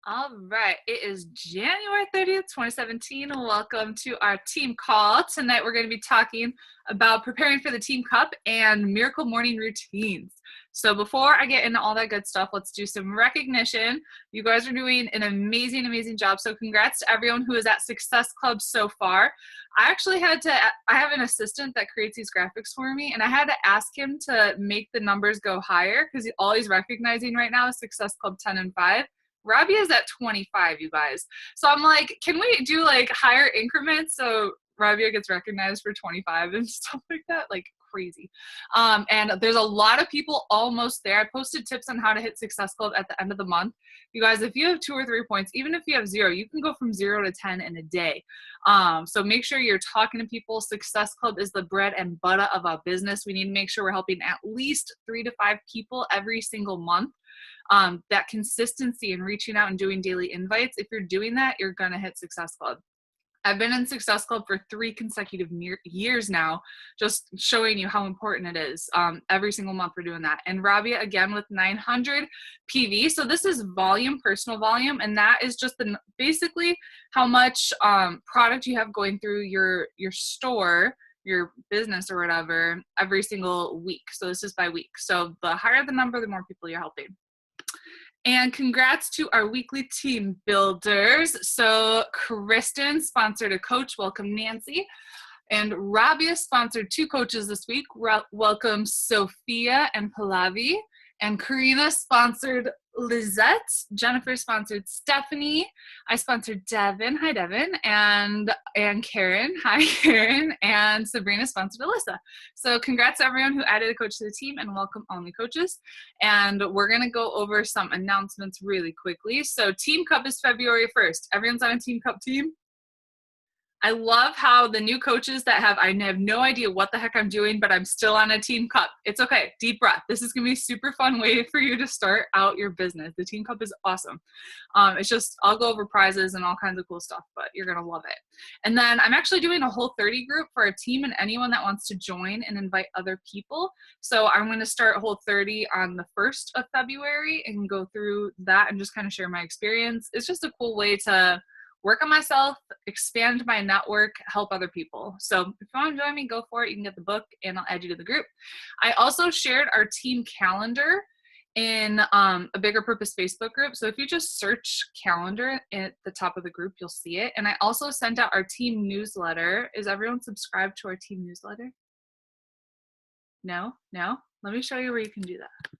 All right, it is January 30th, 2017. Welcome to our team call. Tonight we're going to be talking about preparing for the Team Cup and miracle morning routines. So before I get into all that good stuff, let's do some recognition. You guys are doing an amazing, amazing job. So congrats to everyone who is at Success Club so far. I have an assistant that creates these graphics for me, and I had to ask him to make the numbers go higher because all he's recognizing right now is Success Club 10 and 5. Rabia is at 25, you guys. So I'm like, can we do like higher increments so Rabia gets recognized for 25 and stuff like that? Like crazy. And there's a lot of people almost there. I posted tips on how to hit Success Club at the end of the month. You guys, if you have 2 or 3 points, even if you have 0, you can go from 0 to 10 in a day. So make sure you're talking to people. Success Club is the bread and butter of our business. We need to make sure we're helping at least 3 to 5 people every single month. That consistency in reaching out and doing daily invites, if you're doing that, you're going to hit Success Club. I've been in Success Club for 3 consecutive years now, just showing you how important it is. Every single month we're doing that. And Rabia, again, with 900 PV. So this is volume, personal volume, and that is just basically how much product you have going through your store, your business or whatever, every single week. So this is by week. So the higher the number, the more people you're helping. And congrats to our weekly team builders. So Kristen sponsored a coach. Welcome, Nancy. And Rabia sponsored 2 coaches this week. Welcome, Sophia and Pallavi. And Karina sponsored Lizette. Jennifer sponsored Stephanie. I sponsored Devin. Hi, Devin. And Karen. Hi, Karen. And Sabrina sponsored Alyssa. So congrats to everyone who added a coach to the team, and welcome all new coaches. And we're going to go over some announcements really quickly. So Team Cup is February 1st. Everyone's on a Team Cup team? I love how the new coaches that I have no idea what the heck I'm doing, but I'm still on a Team Cup. It's okay. Deep breath. This is going to be a super fun way for you to start out your business. The Team Cup is awesome. It's just, I'll go over prizes and all kinds of cool stuff, but you're going to love it. And then I'm actually doing a Whole30 group for a team and anyone that wants to join and invite other people. So I'm going to start Whole30 on the 1st of February and go through that and just kind of share my experience. It's just a cool way to work on myself, expand my network, help other people. So if you want to join me, go for it. You can get the book and I'll add you to the group. I also shared our team calendar in a Bigger Purpose Facebook group. So if you just search calendar at the top of the group, you'll see it. And I also sent out our team newsletter. Is everyone subscribed to our team newsletter? No? Let me show you where you can do that.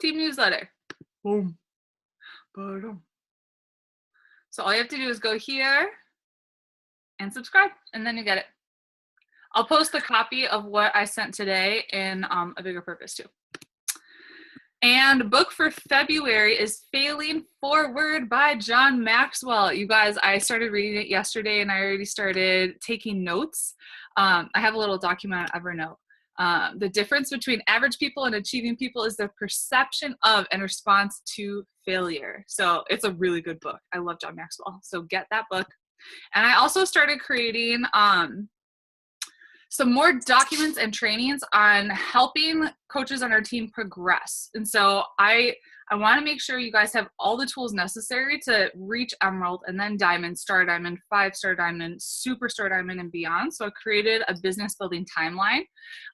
Team newsletter. Boom. Boom. So all you have to do is go here and subscribe, and then you get it. I'll post a copy of what I sent today in a Bigger Purpose too. And book for February is Failing Forward by John Maxwell. You guys, I started reading it yesterday and I already started taking notes. I have a little document on Evernote. The difference between average people and achieving people is their perception of and response to failure. So it's a really good book. I love John Maxwell. So get that book. And I also started creating some more documents and trainings on helping coaches on our team progress. And so I want to make sure you guys have all the tools necessary to reach Emerald and then Diamond, Star Diamond, 5-star Diamond, Superstar Diamond, and beyond. So I created a business building timeline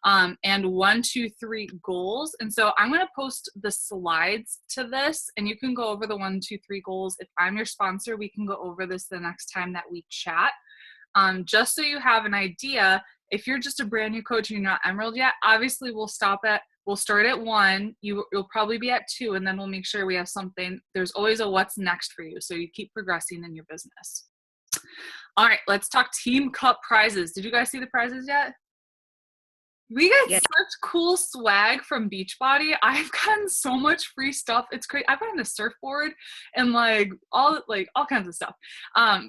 and 1, 2, 3 goals. And so I'm going to post the slides to this, and you can go over the 1, 2, 3 goals. If I'm your sponsor, we can go over this the next time that we chat. Just so you have an idea. If you're just a brand new coach and you're not Emerald yet, obviously we'll start at 1, you'll probably be at 2, and then we'll make sure we have something. There's always a what's next for you, so you keep progressing in your business. All right, let's talk Team Cup prizes. Did you guys see the prizes yet? We get such cool swag from Beachbody. I've gotten so much free stuff. It's great. I've gotten a surfboard and all kinds of stuff.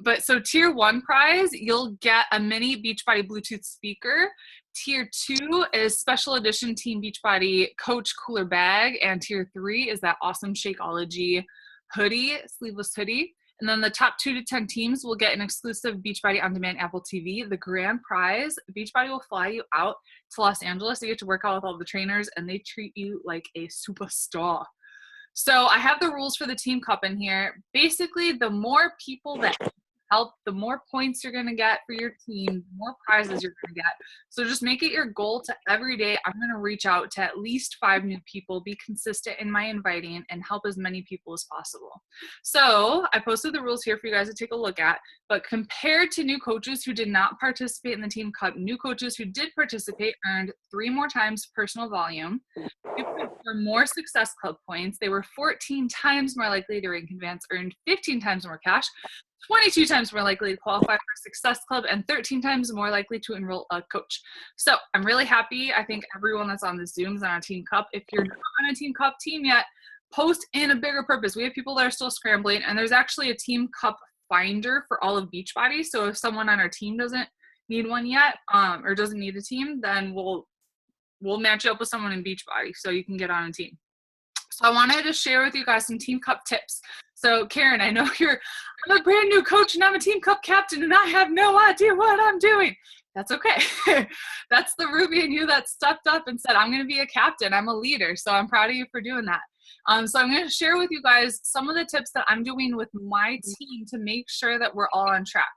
But so tier 1 prize, you'll get a mini Beachbody Bluetooth speaker. Tier 2 is special edition Team Beachbody Coach Cooler bag. And tier 3 is that awesome Shakeology hoodie, sleeveless hoodie. And then the top 2 to 10 teams will get an exclusive Beachbody On Demand Apple TV. The grand prize, Beachbody will fly you out to Los Angeles. You get to work out with all the trainers, and they treat you like a superstar. So I have the rules for the Team Cup in here. Basically, the more people that help, the more points you're going to get for your team, the more prizes you're going to get. So just make it your goal to every day, I'm going to reach out to at least 5 new people, be consistent in my inviting, and help as many people as possible. So I posted the rules here for you guys to take a look at, but compared to new coaches who did not participate in the Team Cup, new coaches who did participate earned 3 more times personal volume. For more Success Club points, they were 14 times more likely to rank advance, earned 15 times more cash, 22 times more likely to qualify for Success Club, and 13 times more likely to enroll a coach. So I'm really happy. I think everyone that's on the Zoom is on a Team Cup. If you're not on a Team Cup team yet, post in a bigger purpose. We have people that are still scrambling, and there's actually a Team Cup finder for all of Beachbody. So if someone on our team doesn't need one yet, or doesn't need a team, then we'll match you up with someone in Beachbody so you can get on a team. So I wanted to share with you guys some Team Cup tips. So Karen, I know I'm a brand new coach and I'm a Team Cup captain and I have no idea what I'm doing. That's okay. That's the Ruby in you that stepped up and said, I'm going to be a captain. I'm a leader. So I'm proud of you for doing that. So I'm going to share with you guys some of the tips that I'm doing with my team to make sure that we're all on track.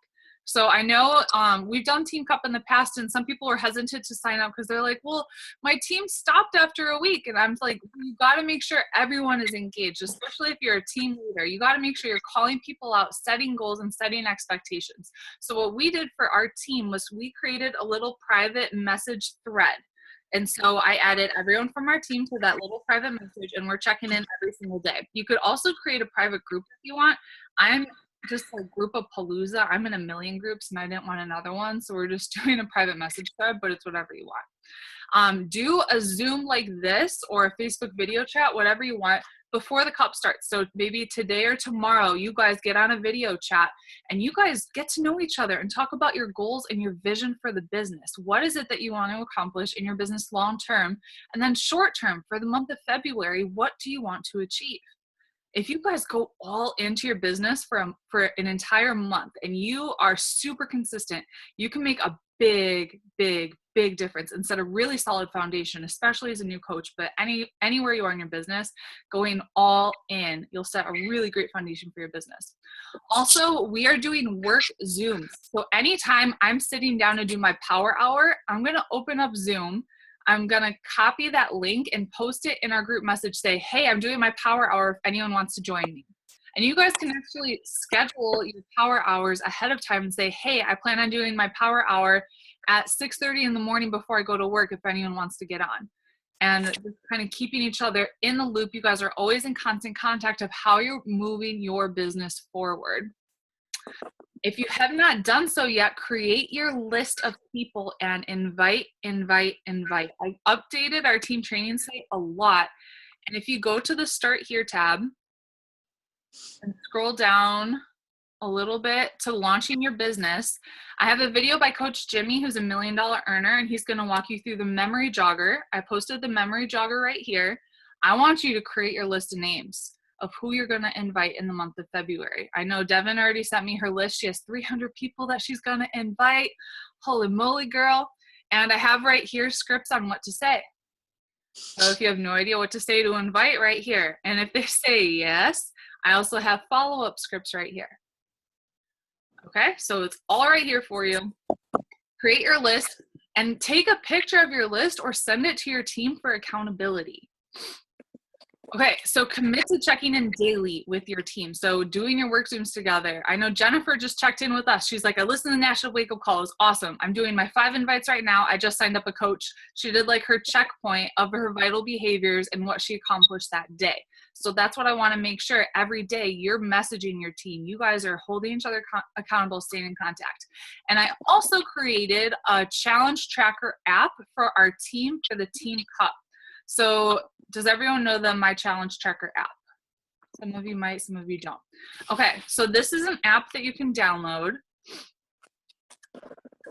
So I know we've done Team Cup in the past, and some people are hesitant to sign up because they're like, well, my team stopped after a week. And I'm like, you got to make sure everyone is engaged, especially if you're a team leader. You got to make sure you're calling people out, setting goals, and setting expectations. So what we did for our team was we created a little private message thread. And so I added everyone from our team to that little private message, and we're checking in every single day. You could also create a private group if you want. I'm just a group of Palooza. I'm in a million groups and I didn't want another one. So we're just doing a private message thread, but it's whatever you want. Do a Zoom like this or a Facebook video chat, whatever you want, before the cup starts. So maybe today or tomorrow, you guys get on a video chat and you guys get to know each other and talk about your goals and your vision for the business. What is it that you want to accomplish in your business long term? And then short term, for the month of February, what do you want to achieve? If you guys go all into your business for an entire month and you are super consistent, you can make a big difference and set a really solid foundation, especially as a new coach, but anywhere you are in your business, going all in, you'll set a really great foundation for your business. Also, we are doing work Zooms. So anytime I'm sitting down to do my power hour, I'm going to open up Zoom. I'm going to copy that link and post it in our group message, say, hey, I'm doing my power hour if anyone wants to join me. And you guys can actually schedule your power hours ahead of time and say, hey, I plan on doing my power hour at 6:30 in the morning before I go to work if anyone wants to get on. And just kind of keeping each other in the loop. You guys are always in constant contact of how you're moving your business forward. If you have not done so yet, create your list of people and invite. I updated our team training site a lot. And if you go to the Start Here tab and scroll down a little bit to launching your business, I have a video by Coach Jimmy, who's $1 million earner, and he's going to walk you through the memory jogger. I posted the memory jogger right here. I want you to create your list of names of who you're going to invite in the month of February. I know Devin already sent me her list. She has 300 people that she's going to invite. Holy moly, girl. And I have right here scripts on what to say. So if you have no idea what to say to invite, right here. And if they say yes, I also have follow-up scripts right here. Okay, so it's all right here for you. Create your list and take a picture of your list or send it to your team for accountability. Okay, so commit to checking in daily with your team. So doing your work Zooms together. I know Jennifer just checked in with us. She's like, I listened to the National Wake Up Call. It was awesome. I'm doing my 5 invites right now. I just signed up a coach. She did like her checkpoint of her vital behaviors and what she accomplished that day. So that's what I want to make sure every day you're messaging your team. You guys are holding each other accountable, staying in contact. And I also created a challenge tracker app for our team for the Team Cup. So does everyone know the My Challenge Tracker app? Some of you might, some of you don't. Okay, so this is an app that you can download.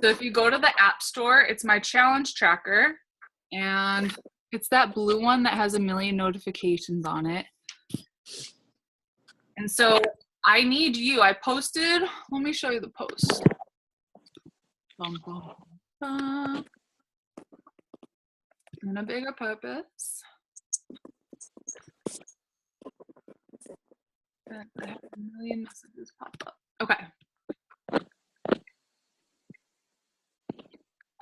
So if you go to the App Store, it's My Challenge Tracker, and it's that blue one that has 1 million notifications on it. And so I need you. I posted, let me show you the post. Bum, bum, bum. And a bigger purpose. I have a million messages pop up. Okay.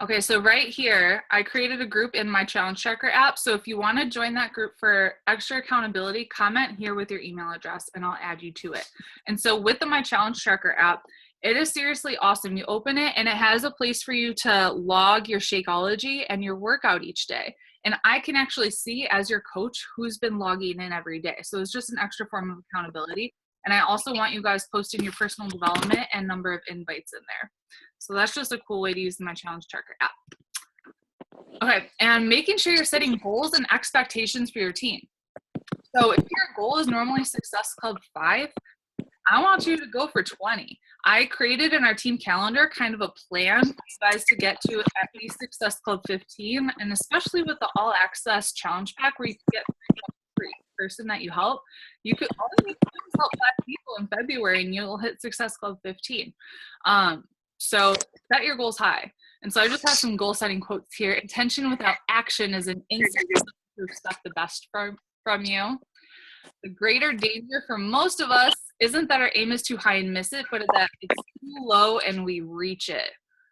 Okay, so right here, I created a group in my Challenge Tracker app. So if you want to join that group for extra accountability, comment here with your email address and I'll add you to it. And so with the My Challenge Tracker app, it is seriously awesome. You open it and it has a place for you to log your Shakeology and your workout each day. And I can actually see as your coach who's been logging in every day. So it's just an extra form of accountability. And I also want you guys posting your personal development and number of invites in there. So that's just a cool way to use the My Challenge Tracker app. Okay, and making sure you're setting goals and expectations for your team. So if your goal is normally Success Club 5, I want you to go for 20. I created in our team calendar kind of a plan for you guys to get to at least Success Club 15, and especially with the All Access Challenge Pack where you can get for each person that you help. You could all you need to do is help 5 people in February and you'll hit Success Club 15. So set your goals high. And so I just have some goal setting quotes here. Intention without action is an instinct to expect the best from you. The greater danger for most of us isn't that our aim is too high and miss it, but that it's too low and we reach it.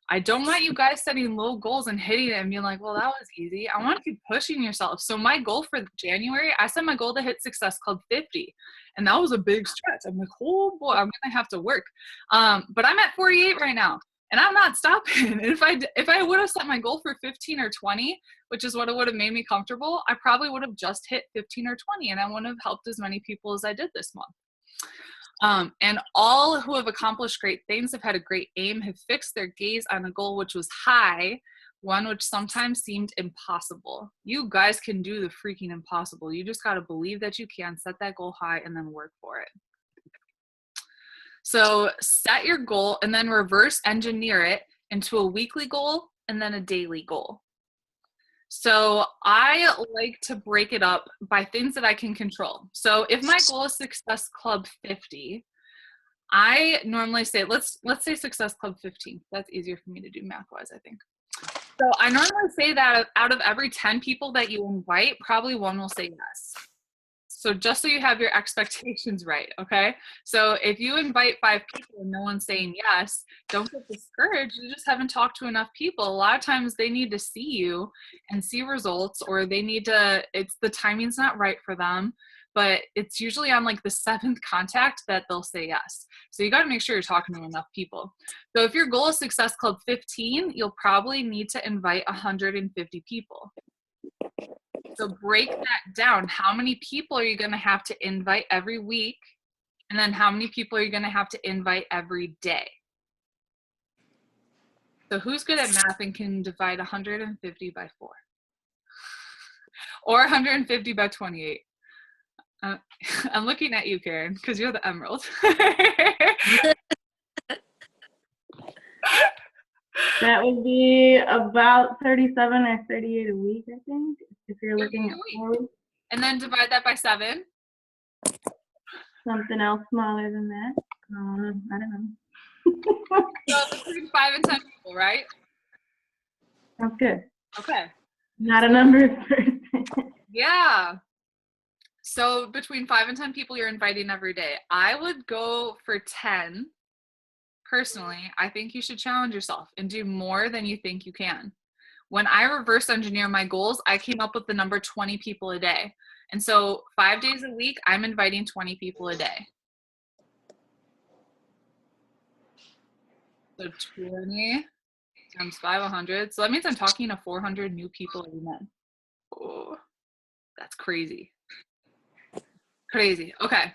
I don't want you guys setting low goals and hitting it and being like, well, that was easy. I want you pushing yourself. So my goal for January, I set my goal to hit Success Club 50. And that was a big stretch. I'm like, oh boy, I'm going to have to work. But I'm at 48 right now and I'm not stopping. If I would have set my goal for 15 or 20, which is what it would have made me comfortable, I probably would have just hit 15 or 20 and I wouldn't have helped as many people as I did this month. And all who have accomplished great things have had a great aim, have fixed their gaze on a goal which was high, one which sometimes seemed impossible. You guys can do the freaking impossible. You just got to believe that you can, set that goal high, and then work for it. So set your goal and then reverse engineer it into a weekly goal and then a daily goal. So I like to break it up by things that I can control. So if my goal is Success Club 50, I normally say, let's say Success Club 15. That's easier for me to do math-wise, I think. So I normally say that out of every 10 people that you invite, probably one will say yes. So just so you have your expectations right, okay? So if you invite 5 people and no one's saying yes, don't get discouraged. You just haven't talked to enough people. A lot of times they need to see you and see results, or they need to, it's the timing's not right for them, but it's usually on like the 7th contact that they'll say yes. So you got to make sure you're talking to enough people. So if your goal is Success Club 15, you'll probably need to invite 150 people. So break that down. How many people are you going to have to invite every week? And then how many people are you going to have to invite every day? So who's good at math and can divide 150 by 4? Or 150 by 28? I'm looking at you, Karen, because you're the emerald. That would be about 37 or 38 a week, I think, if you're looking at 4 weeks. And then divide that by 7. Something else smaller than that. I don't know. So between 5 and 10 people, right? Sounds good. Okay. Not a number person. Yeah. So between 5 and 10 people you're inviting every day. I would go for 10. Personally, I think you should challenge yourself and do more than you think you can. When I reverse engineer my goals, I came up with the number 20 people a day. And so 5 days a week, I'm inviting 20 people a day. So 20 times 500. So that means I'm talking to 400 new people every month. Oh, that's crazy. Crazy. Okay.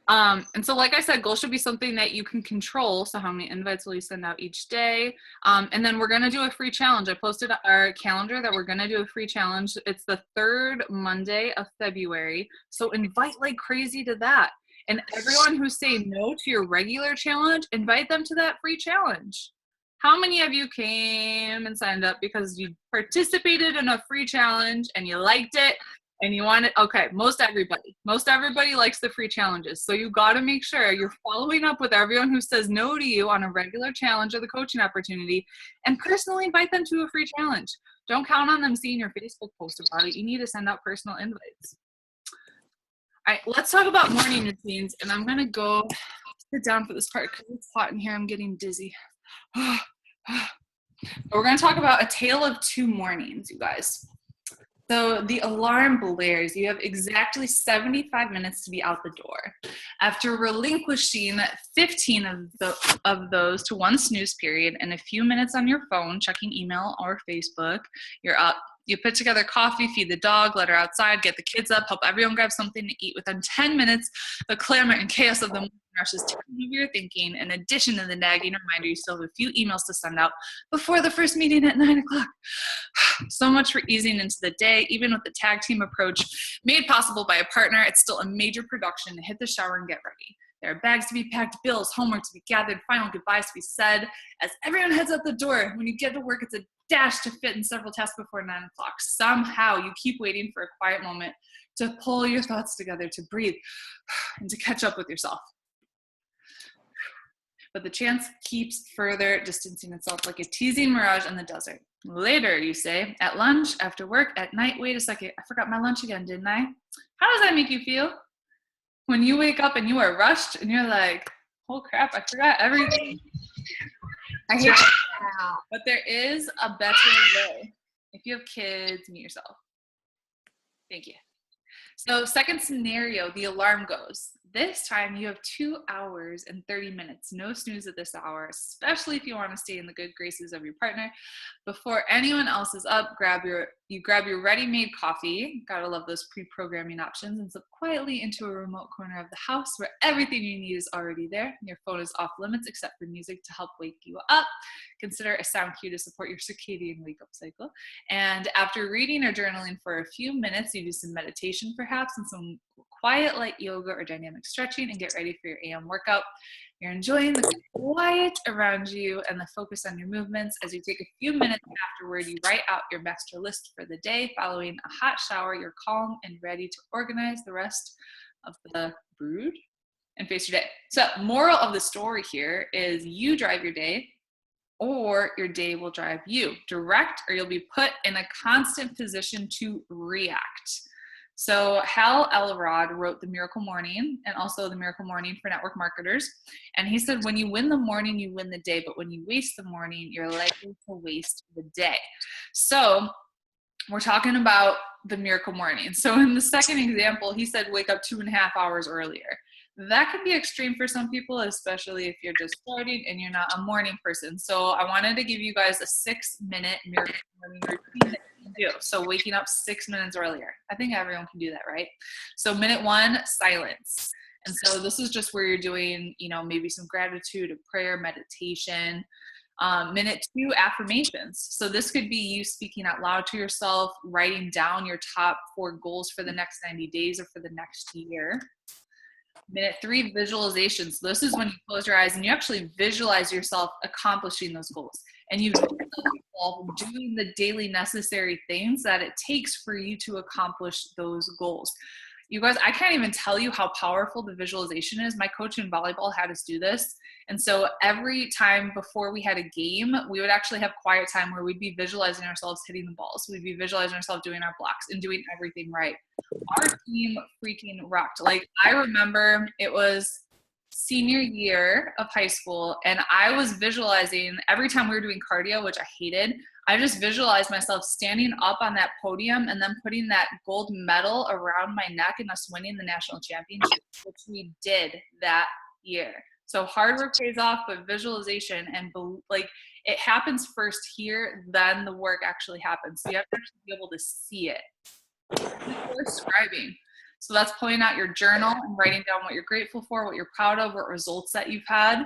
And so like I said, goals should be something that you can control. So how many invites will you send out each day? And then we're going to do a free challenge. I posted our calendar that we're going to do a free challenge. It's the 3rd Monday of February. So invite like crazy to that. And everyone who's saying no to your regular challenge, invite them to that free challenge. How many of you came and signed up because you participated in a free challenge and you liked it And you want it, okay, most everybody likes the free challenges. So you got to make sure you're following up with everyone who says no to you on a regular challenge or the coaching opportunity, and personally invite them to a free challenge. Don't count on them seeing your Facebook post about it. You need to send out personal invites. All right, let's talk about morning routines. And I'm going to go sit down for this part because it's hot in here. I'm getting dizzy. We're going to talk about a tale of two mornings, you guys. So the alarm blares. You have exactly 75 minutes to be out the door. After relinquishing 15 of those to one snooze period and a few minutes on your phone, checking email or Facebook, you're up. You put together coffee, feed the dog, let her outside, get the kids up, help everyone grab something to eat. Within 10 minutes, the clamor and chaos of the morning rush is taking over your thinking. In addition to the nagging reminder, you still have a few emails to send out before the first meeting at 9 o'clock. So much for easing into the day. Even with the tag team approach made possible by a partner, it's still a major production to hit the shower and get ready. There are bags to be packed, bills, homework to be gathered, final goodbyes to be said. As everyone heads out the door, when you get to work, it's a dash to fit in several tasks before 9 o'clock. Somehow you keep waiting for a quiet moment to pull your thoughts together, to breathe, and to catch up with yourself. But the chance keeps further distancing itself like a teasing mirage in the desert. Later, you say, at lunch, after work, at night, wait a second, I forgot my lunch again, didn't I? How does that make you feel? When you wake up and you are rushed and you're like, oh crap, I forgot everything. I hate that. But there is a better way. If you have kids, meet yourself. Thank you. So second scenario, the alarm goes. This time you have 2 hours and 30 minutes. No snooze at this hour, especially if you want to stay in the good graces of your partner. Before anyone else is up, you grab your ready-made coffee. Gotta love those pre-programming options, and slip quietly into a remote corner of the house where everything you need is already there. Your phone is off limits except for music to help wake you up. Consider a sound cue to support your circadian wake-up cycle. And after reading or journaling for a few minutes, you do some meditation perhaps and some quiet light yoga or dynamic stretching and get ready for your AM workout. You're enjoying the quiet around you and the focus on your movements. As you take a few minutes afterward, you write out your master list for the day. Following a hot shower, you're calm and ready to organize the rest of the brood and face your day. So moral of the story here is you drive your day, or your day will drive you. Direct, or you'll be put in a constant position to react. So Hal Elrod wrote The Miracle Morning and also The Miracle Morning for Network Marketers. And he said, when you win the morning, you win the day. But when you waste the morning, you're likely to waste the day. So we're talking about the miracle morning. So in the second example, he said, wake up 2.5 hours earlier. That can be extreme for some people, especially if you're just starting and you're not a morning person. So I wanted to give you guys a 6-minute miracle morning routine that you can do. So waking up 6 minutes earlier. I think everyone can do that, right? So minute 1, silence. And so this is just where you're doing, maybe some gratitude, a prayer, meditation. Minute 2, affirmations. So this could be you speaking out loud to yourself, writing down your top 4 goals for the next 90 days or for the next year. Minute 3, visualizations. So this is when you close your eyes and you actually visualize yourself accomplishing those goals. And you visualize yourself doing the daily necessary things that it takes for you to accomplish those goals. You guys, I can't even tell you how powerful the visualization is. My coach in volleyball had us do this. And so every time before we had a game, we would actually have quiet time where we'd be visualizing ourselves hitting the balls. We'd be visualizing ourselves doing our blocks and doing everything right. Our team freaking rocked. Like, I remember it was senior year of high school, and I was visualizing every time we were doing cardio, which I hated. I just visualized myself standing up on that podium and then putting that gold medal around my neck and us winning the national championship, which we did that year. So hard work pays off, but visualization and it happens first here, then the work actually happens. So you have to actually be able to see it. Before scribing. So that's pulling out your journal and writing down what you're grateful for, what you're proud of, what results that you've had.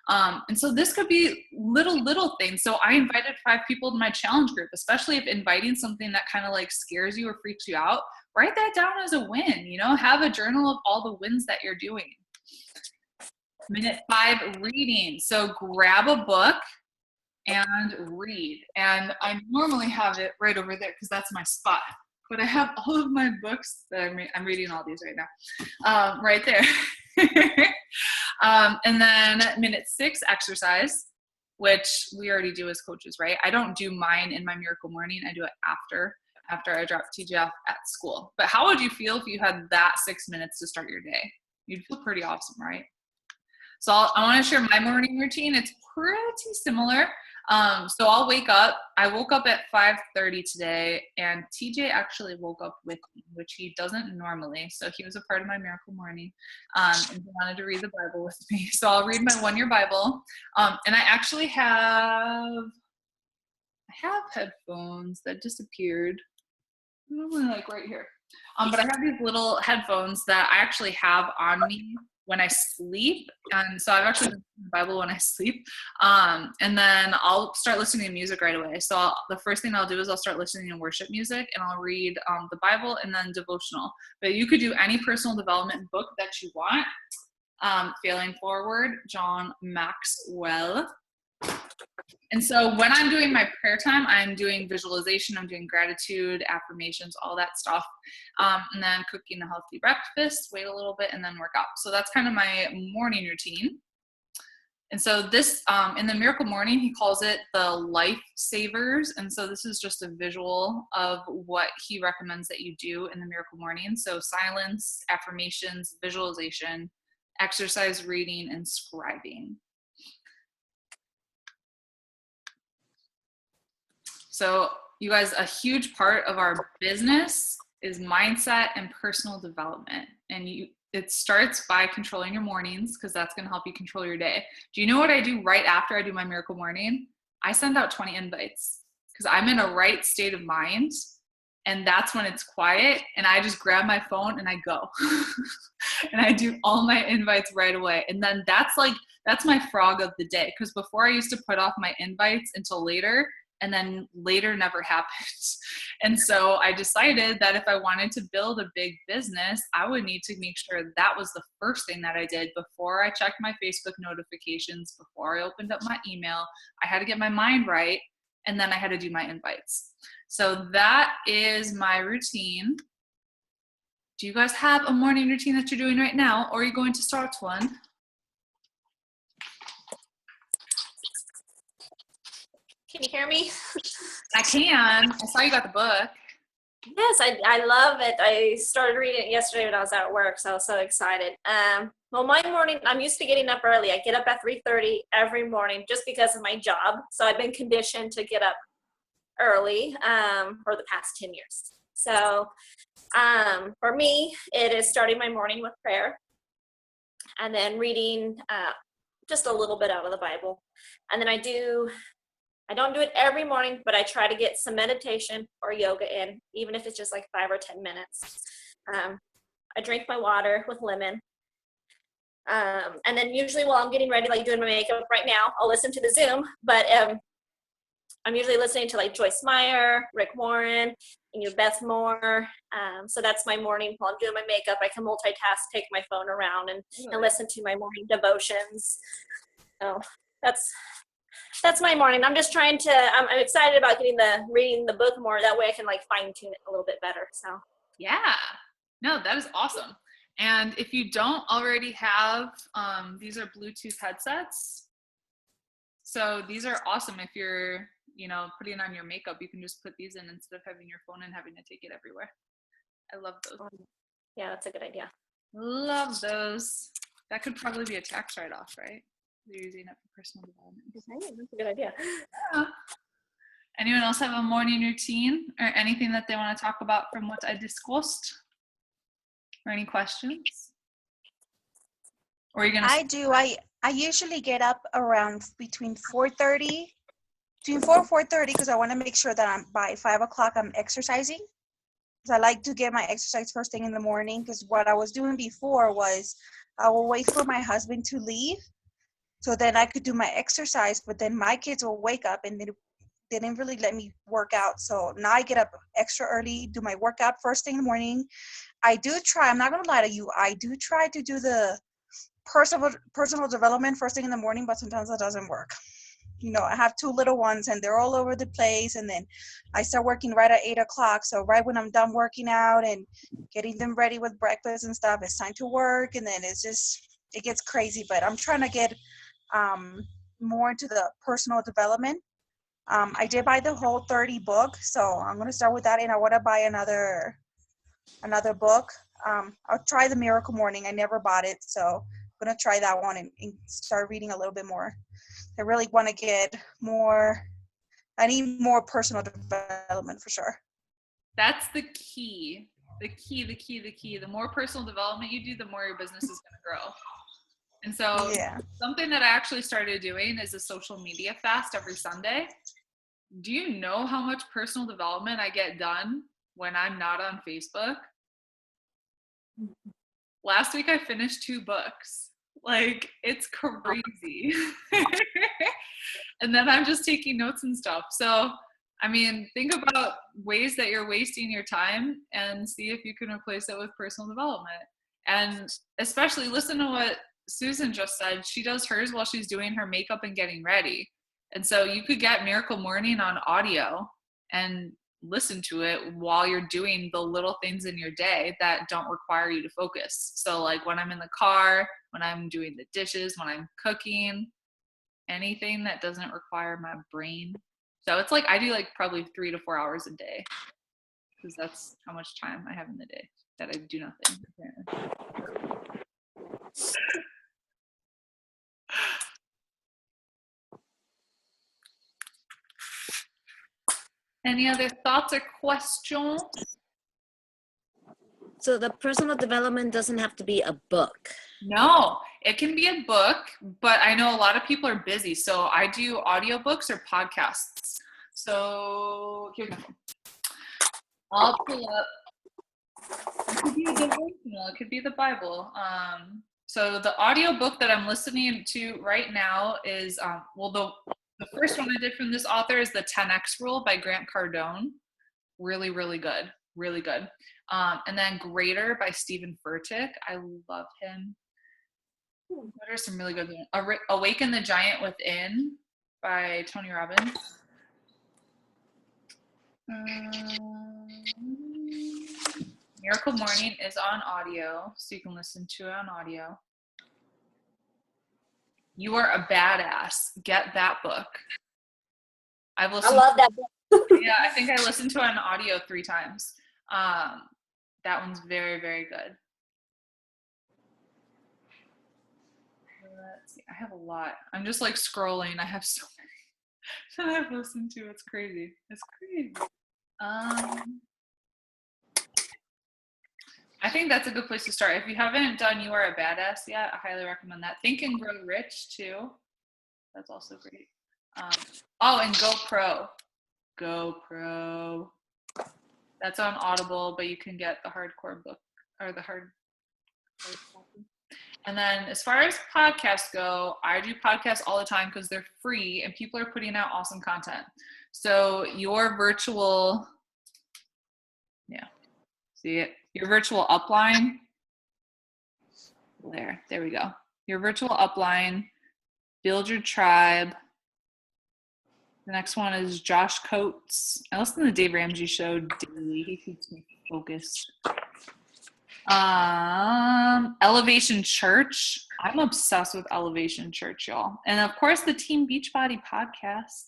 And so this could be little things. So I invited 5 people to my challenge group, especially if inviting something that kind of like scares you or freaks you out. Write that down as a win, have a journal of all the wins that you're doing. Minute 5, reading. So grab a book and read. And I normally have it right over there because that's my spot. but I have all of my books that I'm reading all these right now, right there. And then minute 6, exercise, which we already do as coaches, right? I don't do mine in my Miracle Morning. I do it after I drop TJ off at school. But how would you feel if you had that 6 minutes to start your day? You'd feel pretty awesome, right? So I want to share my morning routine. It's pretty similar. So I'll wake up. I woke up at 5:30 today, and TJ actually woke up with me, which he doesn't normally. So he was a part of my Miracle Morning, and he wanted to read the Bible with me. So I'll read my 1-year Bible. And I actually have headphones that disappeared. Probably like right here. But I have these little headphones that I actually have on me when I sleep. And so I've actually been reading the Bible when I sleep. And then I'll start listening to music right away. So the first thing I'll do is I'll start listening to worship music, and I'll read the Bible and then devotional. But you could do any personal development book that you want. Failing Forward, John Maxwell. And so when I'm doing my prayer time, I'm doing visualization, I'm doing gratitude, affirmations, all that stuff. And then cooking a healthy breakfast, wait a little bit, and then work out. So that's kind of my morning routine. And so this, in the Miracle Morning, he calls it the Life Savers. And so this is just a visual of what he recommends that you do in the Miracle Morning. So silence, affirmations, visualization, exercise, reading, and scribing. So you guys, a huge part of our business is mindset and personal development. And it starts by controlling your mornings, because that's going to help you control your day. Do you know what I do right after I do my Miracle Morning? I send out 20 invites, because I'm in a right state of mind. And that's when it's quiet, and I just grab my phone and I go. And I do all my invites right away. And then that's my frog of the day. Because before I used to put off my invites until later, and then later never happened. And so I decided that if I wanted to build a big business, I would need to make sure that was the first thing that I did before I checked my Facebook notifications, before I opened up my email. I had to get my mind right, and then I had to do my invites. So that is my routine. Do you guys have a morning routine that you're doing right now, or are you going to start one? Can you hear me? I can. I saw you got the book. Yes, I love it. I started reading it yesterday when I was at work, so I was so excited. Well, my morning, I'm used to getting up early. I get up at 3:30 every morning just because of my job. So I've been conditioned to get up early for the past 10 years. So for me, it is starting my morning with prayer, and then reading just a little bit out of the Bible. And then I don't do it every morning, but I try to get some meditation or yoga in, even if it's just like 5 or 10 minutes. I drink my water with lemon. And then usually while I'm getting ready, like doing my makeup right now, I'll listen to the Zoom, but I'm usually listening to like Joyce Meyer, Rick Warren, and Beth Moore. So that's my morning while I'm doing my makeup. I can multitask, take my phone around and listen to my morning devotions. So that's my morning. I'm just trying to, I'm excited about reading the book more. That way I can like fine tune it a little bit better. So yeah, no, that is awesome. And if you don't already have, these are Bluetooth headsets. So these are awesome. If you're, putting on your makeup, you can just put these in instead of having your phone and having to take it everywhere. I love those. Yeah, that's a good idea. Love those. That could probably be a tax write-off, right? You're using it for personal development. That's a good idea. Yeah. Anyone else have a morning routine or anything that they want to talk about from what I discussed? Or any questions? Or are you gonna? I do. I usually get up around between 4:30, between 4:30, because I want to make sure that by 5 o'clock I'm exercising. Because I like to get my exercise first thing in the morning. Because what I was doing before was I will wait for my husband to leave, so then I could do my exercise. But then my kids will wake up and they didn't really let me work out. So now I get up extra early, do my workout first thing in the morning. I do try, I'm not going to lie to you, I do try to do the personal development first thing in the morning, but sometimes that doesn't work. I have 2 little ones and they're all over the place. And then I start working right at 8 o'clock. So right when I'm done working out and getting them ready with breakfast and stuff, it's time to work. And then it gets crazy. But I'm trying to get more into the personal development. I did buy the Whole 30 book. So I'm going to start with that. And I want to buy another book. I'll try the Miracle Morning. I never bought it. So I'm going to try that one and start reading a little bit more. I really want to get more. I need more personal development for sure. That's the key. The key. The more personal development you do, the more your business is going to grow. And so something that I actually started doing is a social media fast every Sunday. Do you know how much personal development I get done when I'm not on Facebook? Last week I finished 2 books. Like, it's crazy. And then I'm just taking notes and stuff. So, I mean, think about ways that you're wasting your time and see if you can replace it with personal development. And especially listen to what Susan just said. She does hers while she's doing her makeup and getting ready. And so you could get Miracle Morning on audio and listen to it while you're doing the little things in your day that don't require you to focus. So like when I'm in the car, when I'm doing the dishes, when I'm cooking, anything that doesn't require my brain. So it's like I do like probably 3 to 4 hours a day because that's how much time I have in the day that I do nothing. Any other thoughts or questions? So the personal development doesn't have to be a book. No, it can be a book, but I know a lot of people are busy. So I do audiobooks or podcasts. So here's my phone. I'll pull up. It could be a devotional. It could be the Bible. So the audiobook that I'm listening to right now is, the first one I did from this author is the 10X Rule by Grant Cardone. Really, really good. Really good. And then Greater by Stephen Furtick. I love him. What are some really good ones? Awaken the Giant Within by Tony Robbins. Miracle Morning is on audio, so you can listen to it on audio. You Are a Badass. Get that book. I love that book. Yeah, I think I listened to it on audio 3 times. That one's very, very good. Let's see. I have a lot. I'm just like scrolling. I have so many that I've listened to. It's crazy. It's crazy. I think that's a good place to start. If you haven't done You Are a Badass yet, I highly recommend that. Think and Grow Rich too. That's also great. And GoPro. GoPro. That's on Audible, but you can get the hardcore book or the hard copy. And then as far as podcasts go, I do podcasts all the time because they're free and people are putting out awesome content. So your virtual, see it? Your virtual upline. There we go. Your virtual upline, Build Your Tribe. The next one is Josh Coates. I listen to the Dave Ramsey show daily. He keeps me focused. Elevation Church. I'm obsessed with Elevation Church, y'all. And of course, the Team Beachbody podcast.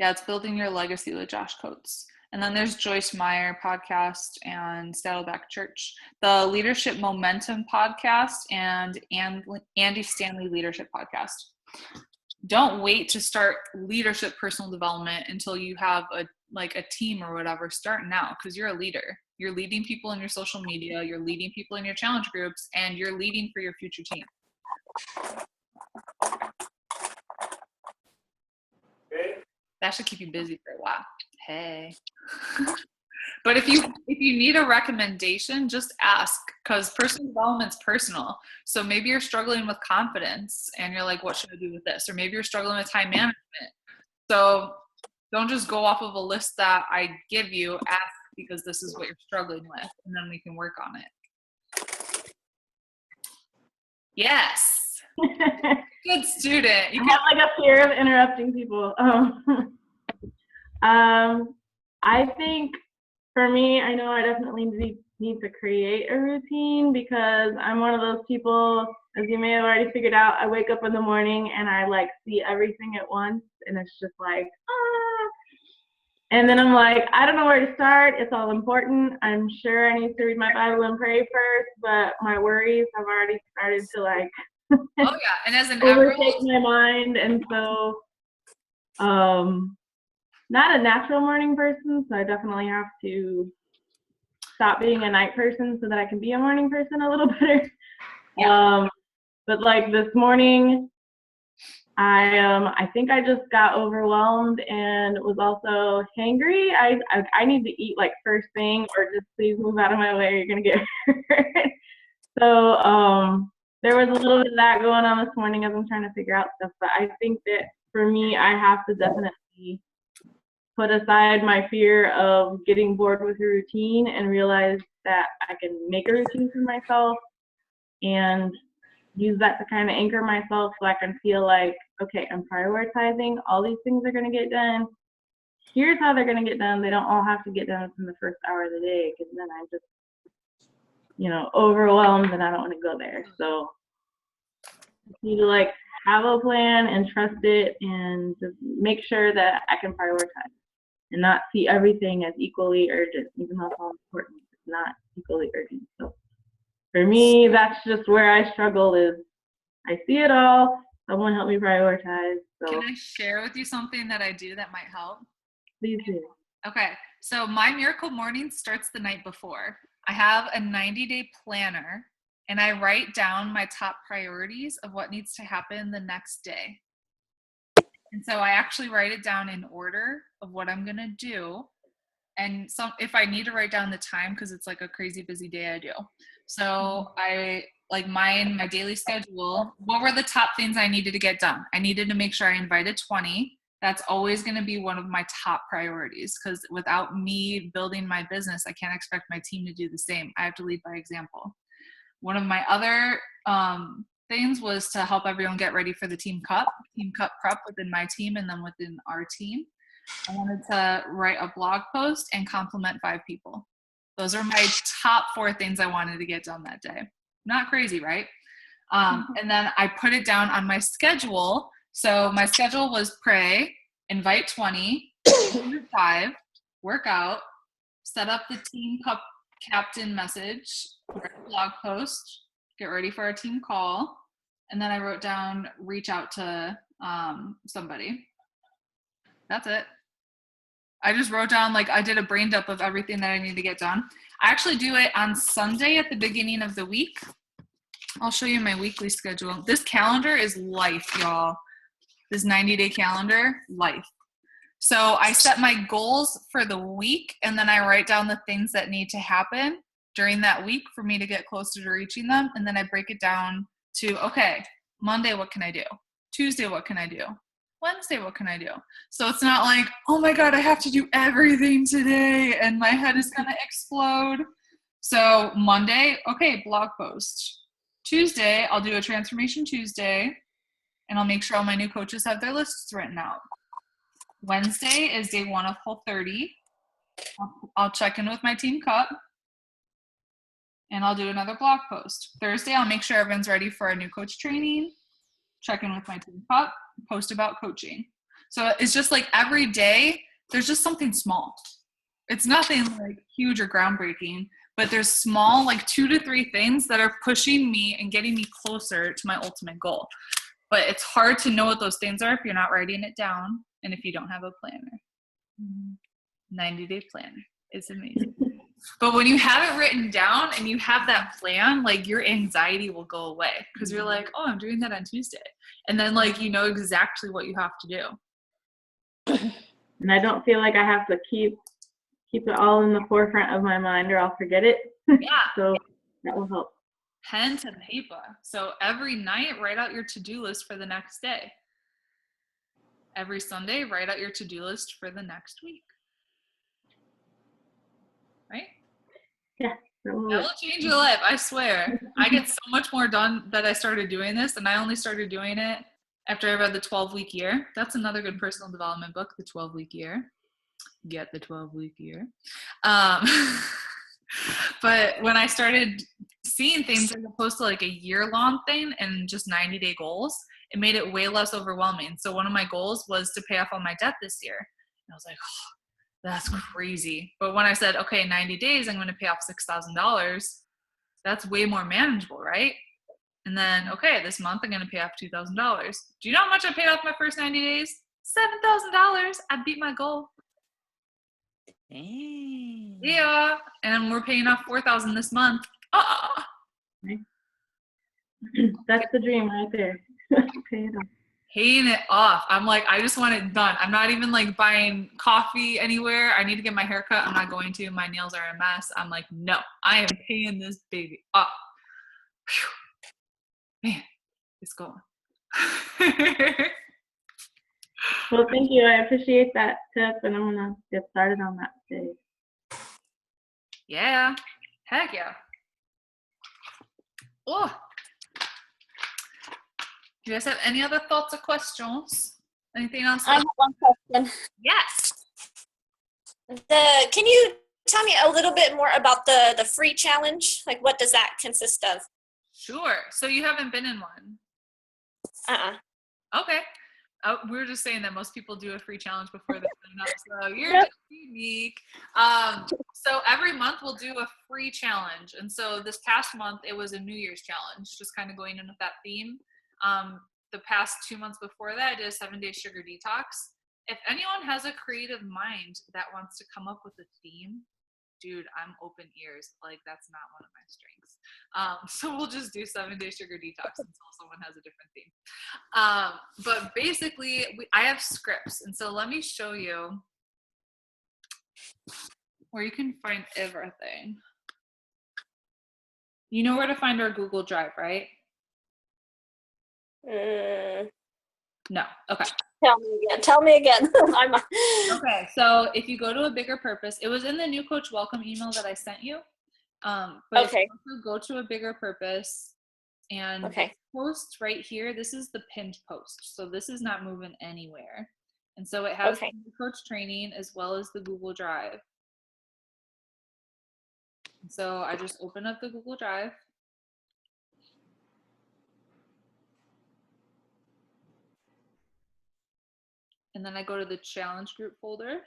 It's Building Your Legacy with Josh Coates. And then there's Joyce Meyer podcast and Saddleback Church, the Leadership Momentum podcast, and Andy Stanley Leadership podcast. Don't wait to start leadership personal development until you have a team or whatever. Start now because you're a leader. You're leading people in your social media, you're leading people in your challenge groups, and you're leading for your future team. That should keep you busy for a while. Hey. But if you need a recommendation, just ask, because personal development's personal. So maybe you're struggling with confidence and you're like, what should I do with this? Or maybe you're struggling with time management. So don't just go off of a list that I give you. Ask, because this is what you're struggling with, and then we can work on it. Yes. Good student. You I can, have like a fear of interrupting people. I think for me, I know I definitely need to create a routine because I'm one of those people, as you may have already figured out, I wake up in the morning and I like see everything at once and it's just like, ah. And then I'm like, I don't know where to start. It's all important. I'm sure I need to read my Bible and pray first, but my worries have already started to like oh yeah, and as an overtake emerald, my mind. And so, not a natural morning person, so I definitely have to stop being a night person so that I can be a morning person a little better. Yeah. But like this morning, I think I just got overwhelmed and was also hangry. I need to eat like first thing, or just please move out of my way. You're gonna get hurt. So there was a little bit of that going on this morning as I'm trying to figure out stuff. But I think that for me, I have to definitely put aside my fear of getting bored with a routine and realize that I can make a routine for myself and use that to kind of anchor myself so I can feel like, okay, I'm prioritizing. All these things are going to get done. Here's how they're going to get done. They don't all have to get done within the first hour of the day because then I'm just, overwhelmed and I don't want to go there. So I need to like have a plan and trust it and just make sure that I can prioritize and not see everything as equally urgent, even though it's all important. It's not equally urgent. So for me, that's just where I struggle is I see it all. Someone help me prioritize. So Can I share with you something that I do that might help? please do. Okay, so my miracle morning starts the night before. I have a 90-day planner and I write down my top priorities of what needs to happen the next day. And so I actually write it down in order of what I'm gonna do. And if I need to write down the time, because it's like a crazy busy day, I do. So I like my daily schedule. What were the top things I needed to get done? I needed to make sure I invited 20. That's always going to be one of my top priorities because without me building my business, I can't expect my team to do the same. I have to lead by example. One of my other things was to help everyone get ready for the team cup prep within my team and then within our team. I wanted to write a blog post and compliment 5 people. Those are my top 4 things I wanted to get done that day. Not crazy, right? And then I put it down on my schedule. So my schedule was pray, invite 20, 5, work out, set up the team cup captain message, write a blog post, get ready for our team call, and then I wrote down reach out to somebody. That's it. I just wrote down, like, I did a brain dump of everything that I need to get done. I actually do it on Sunday at the beginning of the week. I'll show you my weekly schedule. This calendar is life, y'all. This 90-day calendar, life. So I set my goals for the week, and then I write down the things that need to happen during that week for me to get closer to reaching them. And then I break it down to, okay, Monday, what can I do? Tuesday, what can I do? Wednesday, what can I do? So it's not like, oh my God, I have to do everything today and my head is going to explode. So Monday, okay, blog post. Tuesday, I'll do a Transformation Tuesday and I'll make sure all my new coaches have their lists written out. Wednesday is day 1 of Whole 30. I'll check in with my team cup and I'll do another blog post. Thursday, I'll make sure everyone's ready for a new coach training, check in with my team cup, post about coaching. So it's just like every day, there's just something small. It's nothing like huge or groundbreaking, but there's small, like 2 to 3 things that are pushing me and getting me closer to my ultimate goal. But it's hard to know what those things are if you're not writing it down and if you don't have a planner. 90-day planner. It's amazing. But when you have it written down and you have that plan, like your anxiety will go away because you're like, oh, I'm doing that on Tuesday. And then like, you know exactly what you have to do. And I don't feel like I have to keep it all in the forefront of my mind or I'll forget it. Yeah. So that will help. Pen to paper. So every night, write out your to-do list for the next day. Every Sunday, write out your to-do list for the next week. Right? Yeah. That That will will change your life, I swear. I get so much more done that I started doing this, and I only started doing it after I read The 12-Week Year. That's another good personal development book, The 12-Week Year. Get The 12-Week Year. But when I started seeing things as opposed to like a year-long thing and just 90-day goals, it made it way less overwhelming. So one of my goals was to pay off all my debt this year. And I was like, oh, that's crazy. But when I said, okay, 90 days, I'm going to pay off $6,000, that's way more manageable, right? And then, okay, this month I'm going to pay off $2,000. Do you know how much I paid off my first 90 days? $7,000. I beat my goal. Dang. Yeah. And we're paying off $4,000 this month. That's the dream right there. Pay it off. Paying it off. I'm like, I just want it done. I'm not even like buying coffee anywhere. I need to get my hair cut. I'm not going to. My nails are a mess. I'm like, no, I am paying this baby off. Whew. Man, it's going. Well, thank you. I appreciate that tip, and I'm gonna get started on that today. Yeah. Heck yeah. Oh. Do you guys have any other thoughts or questions? Anything else? I have one question. Yes. Can you tell me a little bit more about the free challenge? Like, what does that consist of? Sure. So you haven't been in one. Okay. We were just saying that most people do a free challenge before they sign up, so you're just unique. So every month we'll do a free challenge, and so this past month it was a New Year's challenge, just kind of going in with that theme. The past 2 months before that, I did a 7-day sugar detox. If anyone has a creative mind that wants to come up with a theme, dude, I'm open ears. Like, that's not one of my strengths. So we'll just do 7-day sugar detox until someone has a different theme. But basically, I have scripts. And so let me show you where you can find everything. You know where to find our Google Drive, right? No. Okay. Tell me again. Okay, so if you go to A Bigger Purpose, it was in the new coach welcome email that I sent you. But if you also go to A Bigger Purpose and Okay. post right here, this is the pinned post. So this is not moving anywhere. And so it has the new coach training as well as the Google Drive. And so I just open up the Google Drive. And then I go to the challenge group folder.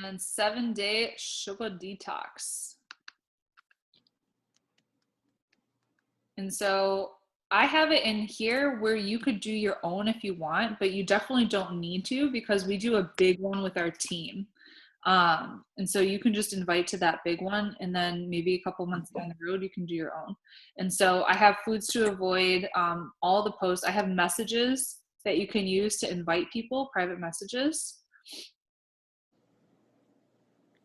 And 7-day sugar detox. And so I have it in here where you could do your own if you want, but you definitely don't need to because we do a big one with our team. And so you can just invite to that big one, and then maybe a couple months down the road, you can do your own. And so I have foods to avoid, all the posts. I have messages that you can use to invite people, private messages.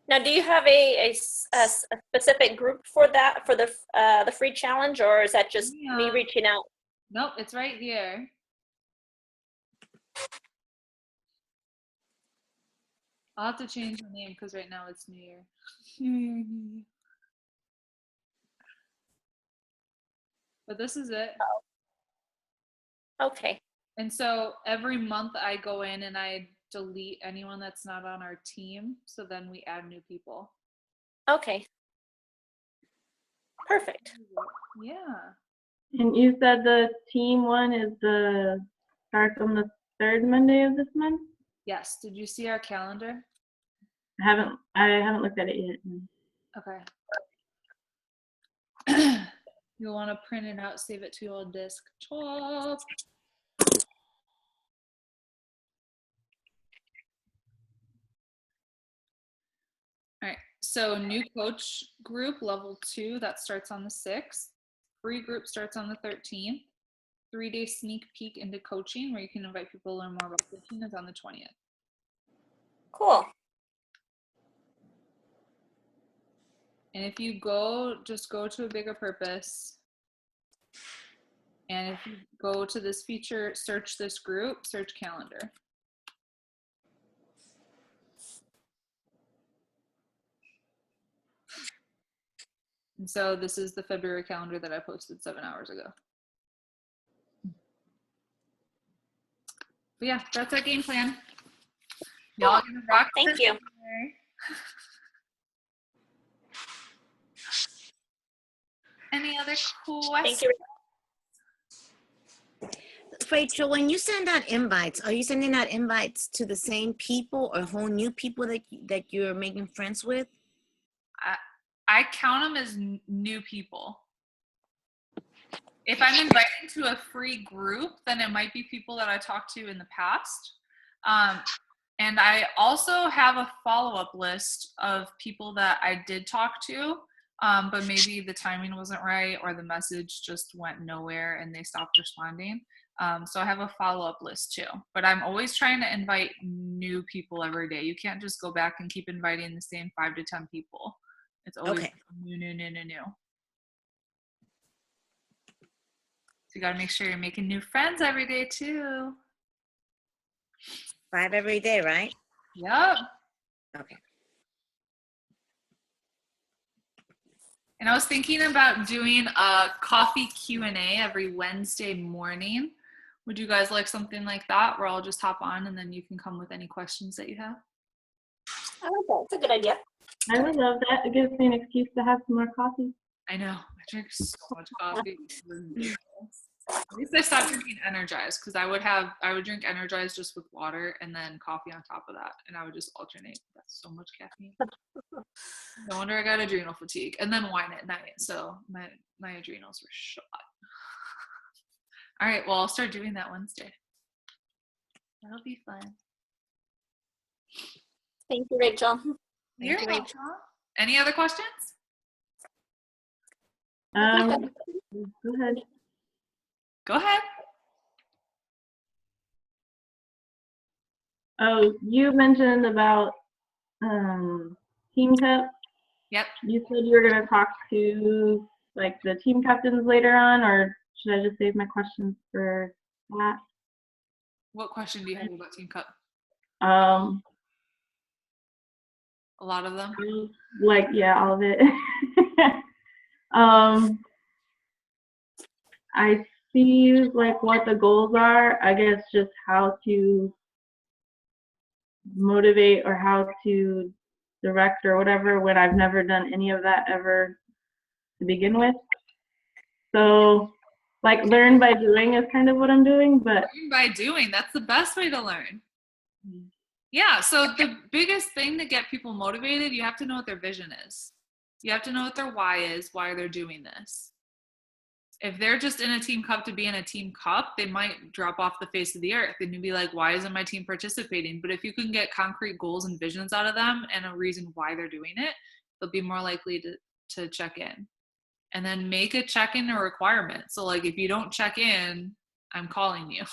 Now, do you have a specific group for that, for the free challenge, or is that just me reaching out? Nope, it's right here. I'll have to change the name because right now it's New Year. But this is it. Okay. And so every month I go in and I delete anyone that's not on our team. So then we add new people. Okay. Perfect. Yeah. And you said the team one is starts on the 3rd Monday of this month? Yes. Did you see our calendar? I haven't looked at it yet. Okay. You'll want to print it out, save it to your desktop. All right, so new coach group, level 2, that starts on the 6th. Free group starts on the 13th. 3-day sneak peek into coaching where you can invite people to learn more about coaching is on the 20th. Cool. And if you just go to A Bigger Purpose. And if you go to this feature, search this group, search calendar. And so this is the February calendar that I posted 7 hours ago. But yeah, that's our game plan. Y'all gonna rock. Thank you. Any other questions? Thank you. Rachel, when you send out invites, are you sending out invites to the same people or whole new people that you're making friends with? I count them as new people. If I'm inviting to a free group, then it might be people that I talked to in the past. And I also have a follow-up list of people that I did talk to, but maybe the timing wasn't right or the message just went nowhere and they stopped responding. So I have a follow-up list too. But I'm always trying to invite new people every day. You can't just go back and keep inviting the same 5 to 10 people. It's always Okay. new. So you got to make sure you're making new friends every day too. 5 every day, right? Yep. Okay. And I was thinking about doing a coffee Q&A every Wednesday morning. Would you guys like something like that where I'll just hop on and then you can come with any questions that you have? I like that. It's a good idea. I would love that. It gives me an excuse to have some more coffee. I know. I drink so much coffee. It's ridiculous. At least I stopped drinking Energized because I would drink Energized just with water and then coffee on top of that, and I would just alternate. That's so much caffeine. No wonder I got adrenal fatigue, and then wine at night. So my adrenals were shot. All right, well I'll start doing that Wednesday. That'll be fun. Thank you, Rachel. You're you, welcome. Any other questions? Go ahead. Go ahead. Oh, you mentioned about Team Cup. Yep. You said you were going to talk to like the team captains later on, or should I just save my questions for that? What question do you have about Team Cup? A lot of them. Like, yeah, all of it. I see like what the goals are. I guess just how to motivate or how to direct or whatever when I've never done any of that ever to begin with. So like learn by doing is kind of what I'm doing, but Learn by doing, that's the best way to learn. Yeah, so the biggest thing to get people motivated, you have to know what their vision is. You have to know what their why is, why they're doing this. If they're just in a team cup to be in a team cup, they might drop off the face of the earth and you'd be like, why isn't my team participating? But if you can get concrete goals and visions out of them and a reason why they're doing it, they'll be more likely to check in. And then make a check-in a requirement. So like if you don't check in, I'm calling you.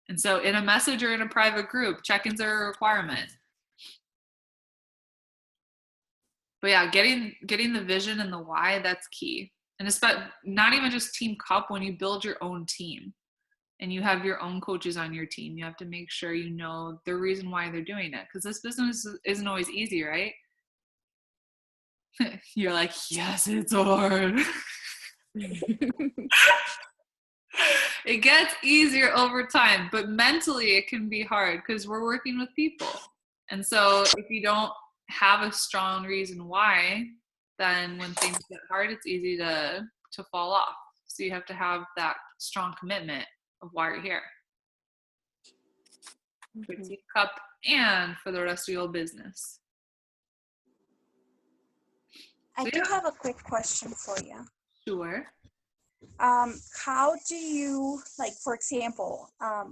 And so in a message or in a private group, check-ins are a requirement. But yeah, getting the vision and the why, that's key. And especially not even just Team Cup, when you build your own team and you have your own coaches on your team, you have to make sure you know the reason why they're doing it. Because this business isn't always easy, right? You're like, yes, it's hard. It gets easier over time, but mentally it can be hard because we're working with people. And so if you don't have a strong reason why, then when things get hard, it's easy to fall off. So you have to have that strong commitment of why you're here. For Team Cup and for the rest of your business. I do have a quick question for you. Sure. How do you, like, for example, I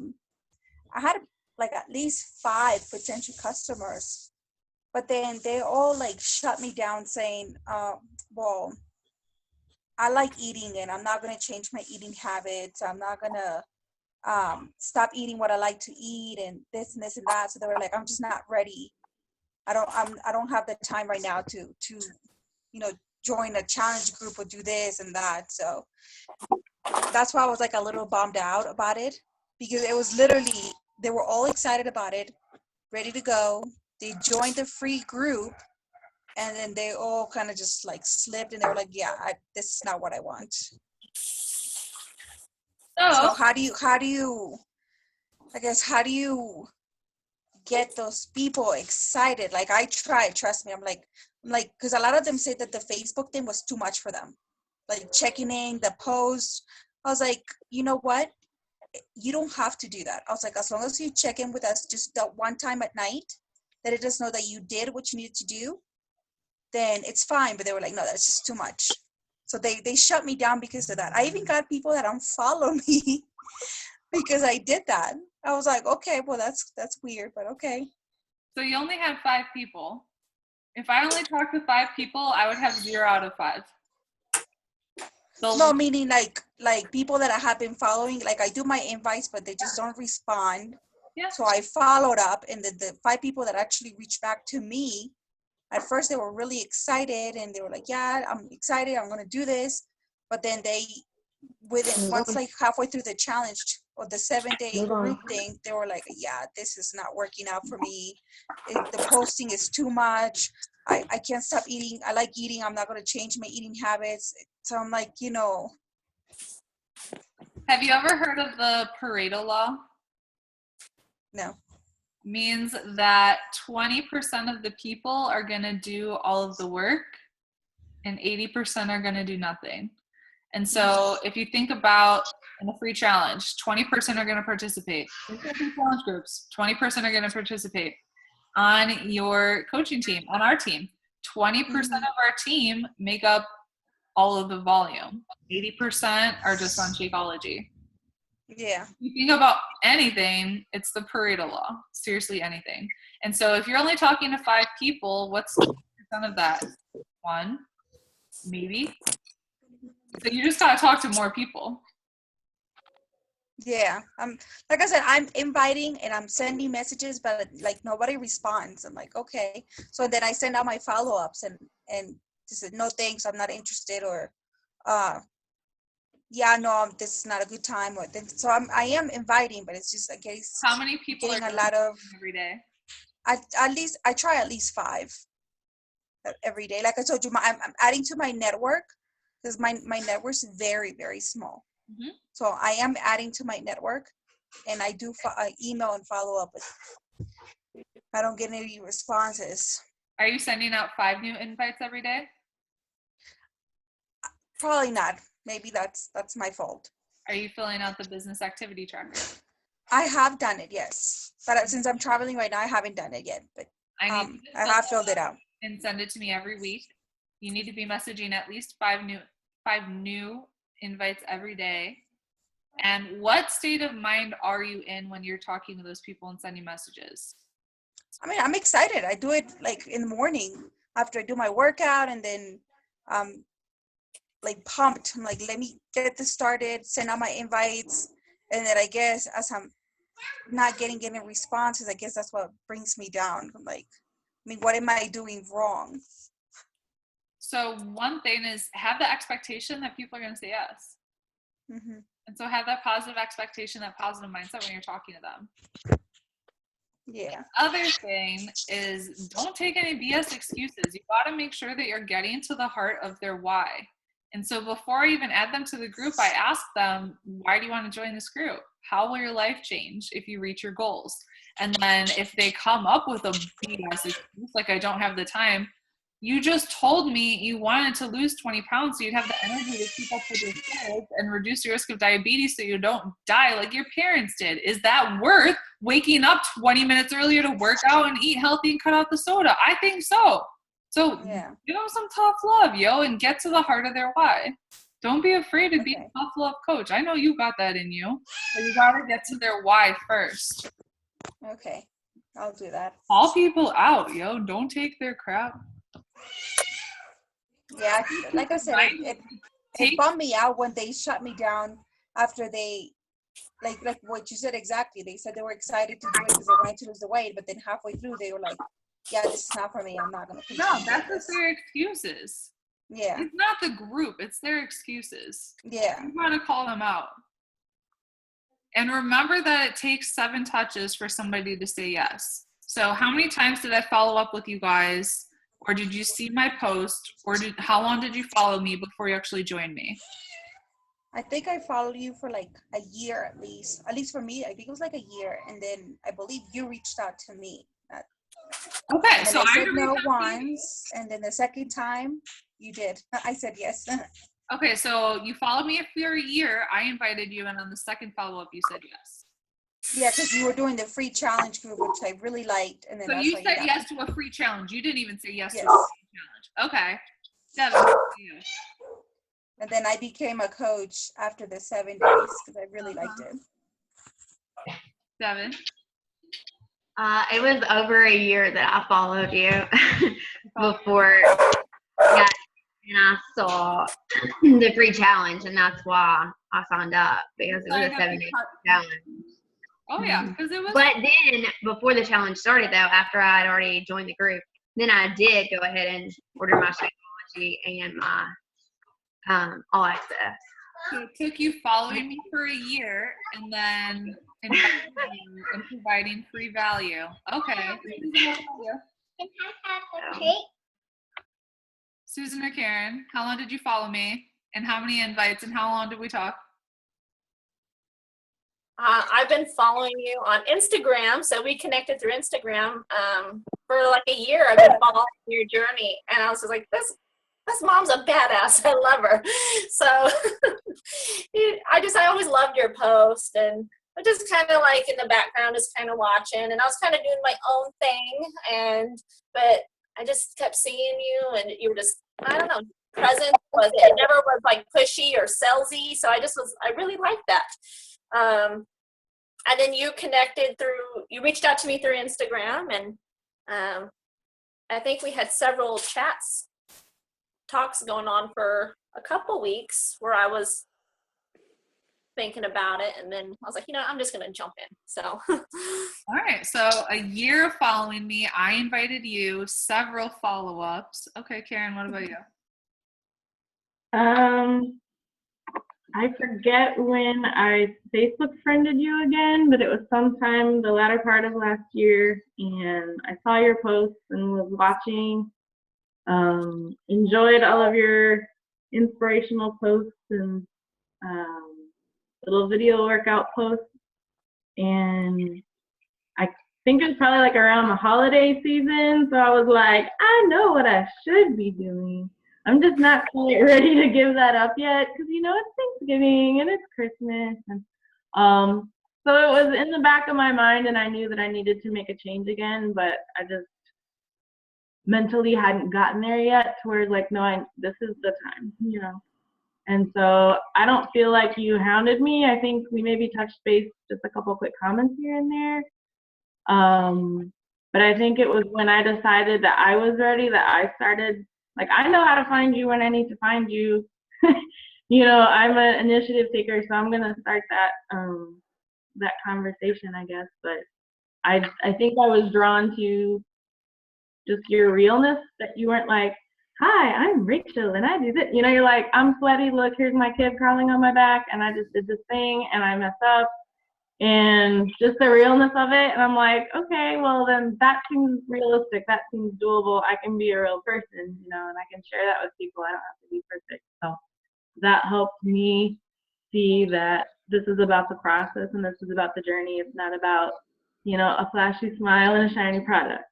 had like at least 5 potential customers, but then they all like shut me down saying, well, I like eating and I'm not going to change my eating habits. I'm not going to stop eating what I like to eat and this and this and that. So they were like, I'm just not ready. I don't have the time right now to join a challenge group or do this and that. So that's why I was like a little bummed out about it, because it was literally, they were all excited about it, ready to go. They joined the free group and then they all kind of just like slipped, and they were like, yeah, this is not what I want. So how do you I guess, how do you get those people excited? Like, I tried, trust me. I'm like, because a lot of them say that the Facebook thing was too much for them. Like checking in the post. I was like, you know what? You don't have to do that. I was like, as long as you check in with us just that one time at night, that it does know that you did what you needed to do, then it's fine. But they were like, no, that's just too much. So they shut me down because of that. I even got people that unfollow me because I did that. I was like, okay, well, that's weird, but okay. So you only had 5 people. If I only talked to 5 people, I would have 0 out of 5. So No, meaning like people that I have been following, like I do my invites, but they just don't respond. yeah. So I followed up, and the 5 people that actually reached back to me, at first they were really excited, and they were like, yeah, I'm excited, I'm going to do this. But then once like halfway through the challenge or the 7-day group thing, they were like, yeah, this is not working out for me. The posting is too much. I can't stop eating. I like eating. I'm not going to change my eating habits. So I'm like, Have you ever heard of the Pareto law? no. Means that 20% of the people are going to do all of the work and 80% are going to do nothing. And so if you think about in a free challenge, 20% are going to participate. In free challenge groups, 20% are going to participate. On your coaching team, on our team, 20% of our team make up all of the volume. 80% are just on Shakeology. Yeah. If you think about anything, it's the Pareto law. Seriously, anything. And so if you're only talking to 5 people, what's 20% of that? 1, maybe. So you just gotta talk to more people. Yeah. Like I said, I'm inviting and I'm sending messages, but like nobody responds. I'm like, okay. So then I send out my follow-ups and just said, no thanks, I'm not interested, or yeah, no, this is not a good time. Or so I am inviting, but it's just, I guess, How many people getting are a lot of every day? I try at least 5 every day. Like I told you, I'm adding to my network because my network's very, very small. Mm-hmm. So I am adding to my network, and I do email and follow up. But I don't get any responses. Are you sending out 5 new invites every day? Probably not. Maybe that's my fault. Are you filling out the business activity tracker? I have done it, yes. But since I'm traveling right now, I haven't done it yet. But I have filled it out. And send it to me every week. You need to be messaging at least 5 new invites every day. And what state of mind are you in when you're talking to those people and sending messages? I mean, I'm excited. I do it like in the morning after I do my workout, and then like pumped. I'm like, let me get this started, send out my invites. And then I guess as I'm not getting any responses, I guess that's what brings me down. I'm like, I mean, what am I doing wrong? So one thing is have the expectation that people are going to say yes. Mm-hmm. And so have that positive expectation, that positive mindset when you're talking to them. Yeah. The other thing is don't take any BS excuses. You got to make sure that you're getting to the heart of their why. And so before I even add them to the group, I ask them, why do you want to join this group? How will your life change if you reach your goals? And then if they come up with a BS excuse, like I don't have the time, you just told me you wanted to lose 20 pounds so you'd have the energy to keep up with your kids and reduce your risk of diabetes so you don't die like your parents did. Is that worth waking up 20 minutes earlier to work out and eat healthy and cut out the soda? I think so. So Yeah. give them some tough love, yo, and get to the heart of their why. Don't be afraid to be a tough love coach. I know you got that in you, but you got to get to their why first. Okay. I'll do that. Call people out, yo. Don't take their crap. Yeah, like I said, it bummed me out when they shut me down after they, like what you said exactly. They said they were excited to do it because they wanted to lose the weight, but then halfway through they were like, yeah, this is not for me. I'm not going to continue. No, that's just their excuses. Yeah. It's not the group. It's their excuses. Yeah. You want to call them out. And remember that it takes 7 touches for somebody to say yes. So how many times did I follow up with you guys or did you see my post, or how long did you follow me before you actually joined me? I think I followed you for like a year at least. At least for me, I think it was like a year. And then I believe you reached out to me. Okay, And then so I I said had to no reach out to you. once. And then the second time you did. I said yes. Okay, so you followed me for a year. I invited you, and on the second follow-up, you said yes. Yeah, because you were doing the free challenge group, which I really liked. And then So that's you why you said got yes me. to a free challenge. You didn't even say yes to Yes. a free challenge. Okay. Devin, yeah. And then I became a coach after the 7 days because I really liked it. Devin. It was over a year that I followed you before, yeah, and I saw the free challenge, and that's why I signed up, because it was a 7-day challenge. Oh yeah, because it was. But then, before the challenge started, though, after I had already joined the group, then I did go ahead and order my psychology and my all access. So it took you following me for a year and then inviting you and providing free value. Okay. Susan or Karen, how long did you follow me? And how many invites and how long did we talk? I've been following you on Instagram, so we connected through Instagram for like a year. I've been following your journey, and I was just like, this mom's a badass. I love her. So I always loved your post, and I just kind of like in the background, just kind of watching, and I was kind of doing my own thing, but I just kept seeing you, and you were just, I don't know, present. It never was like pushy or salesy, so I really liked that. And then you reached out to me through Instagram, and I think we had several talks going on for a couple weeks where I was thinking about it, and then I was like, I'm just gonna jump in. So All right, so a year of following me, I invited you, several follow-ups. Okay, Karen, what about you? I forget when I Facebook friended you again, but it was sometime the latter part of last year, and I saw your posts and was watching. Enjoyed all of your inspirational posts and little video workout posts, and I think it was probably like around the holiday season, so I was like, I know what I should be doing. I'm just not quite ready to give that up yet, because it's Thanksgiving and it's Christmas, and so it was in the back of my mind, and I knew that I needed to make a change again, but I just mentally hadn't gotten there yet to where like, no, this is the time, And so I don't feel like you hounded me. I think we maybe touched base, just a couple quick comments here and there. But I think it was when I decided that I was ready that I started, like, I know how to find you when I need to find you. I'm an initiative taker, so I'm gonna start that conversation, I guess. But I think I was drawn to just your realness, that you weren't like, hi, I'm Rachel and I do this. You're like, I'm sweaty, look, here's my kid crawling on my back and I just did this thing and I messed up, and just the realness of it. And I'm like, okay, well then that seems realistic, that seems doable. I can be a real person, and I can share that with people. I don't have to be perfect. So that helped me see that this is about the process and this is about the journey. It's not about, a flashy smile and a shiny product.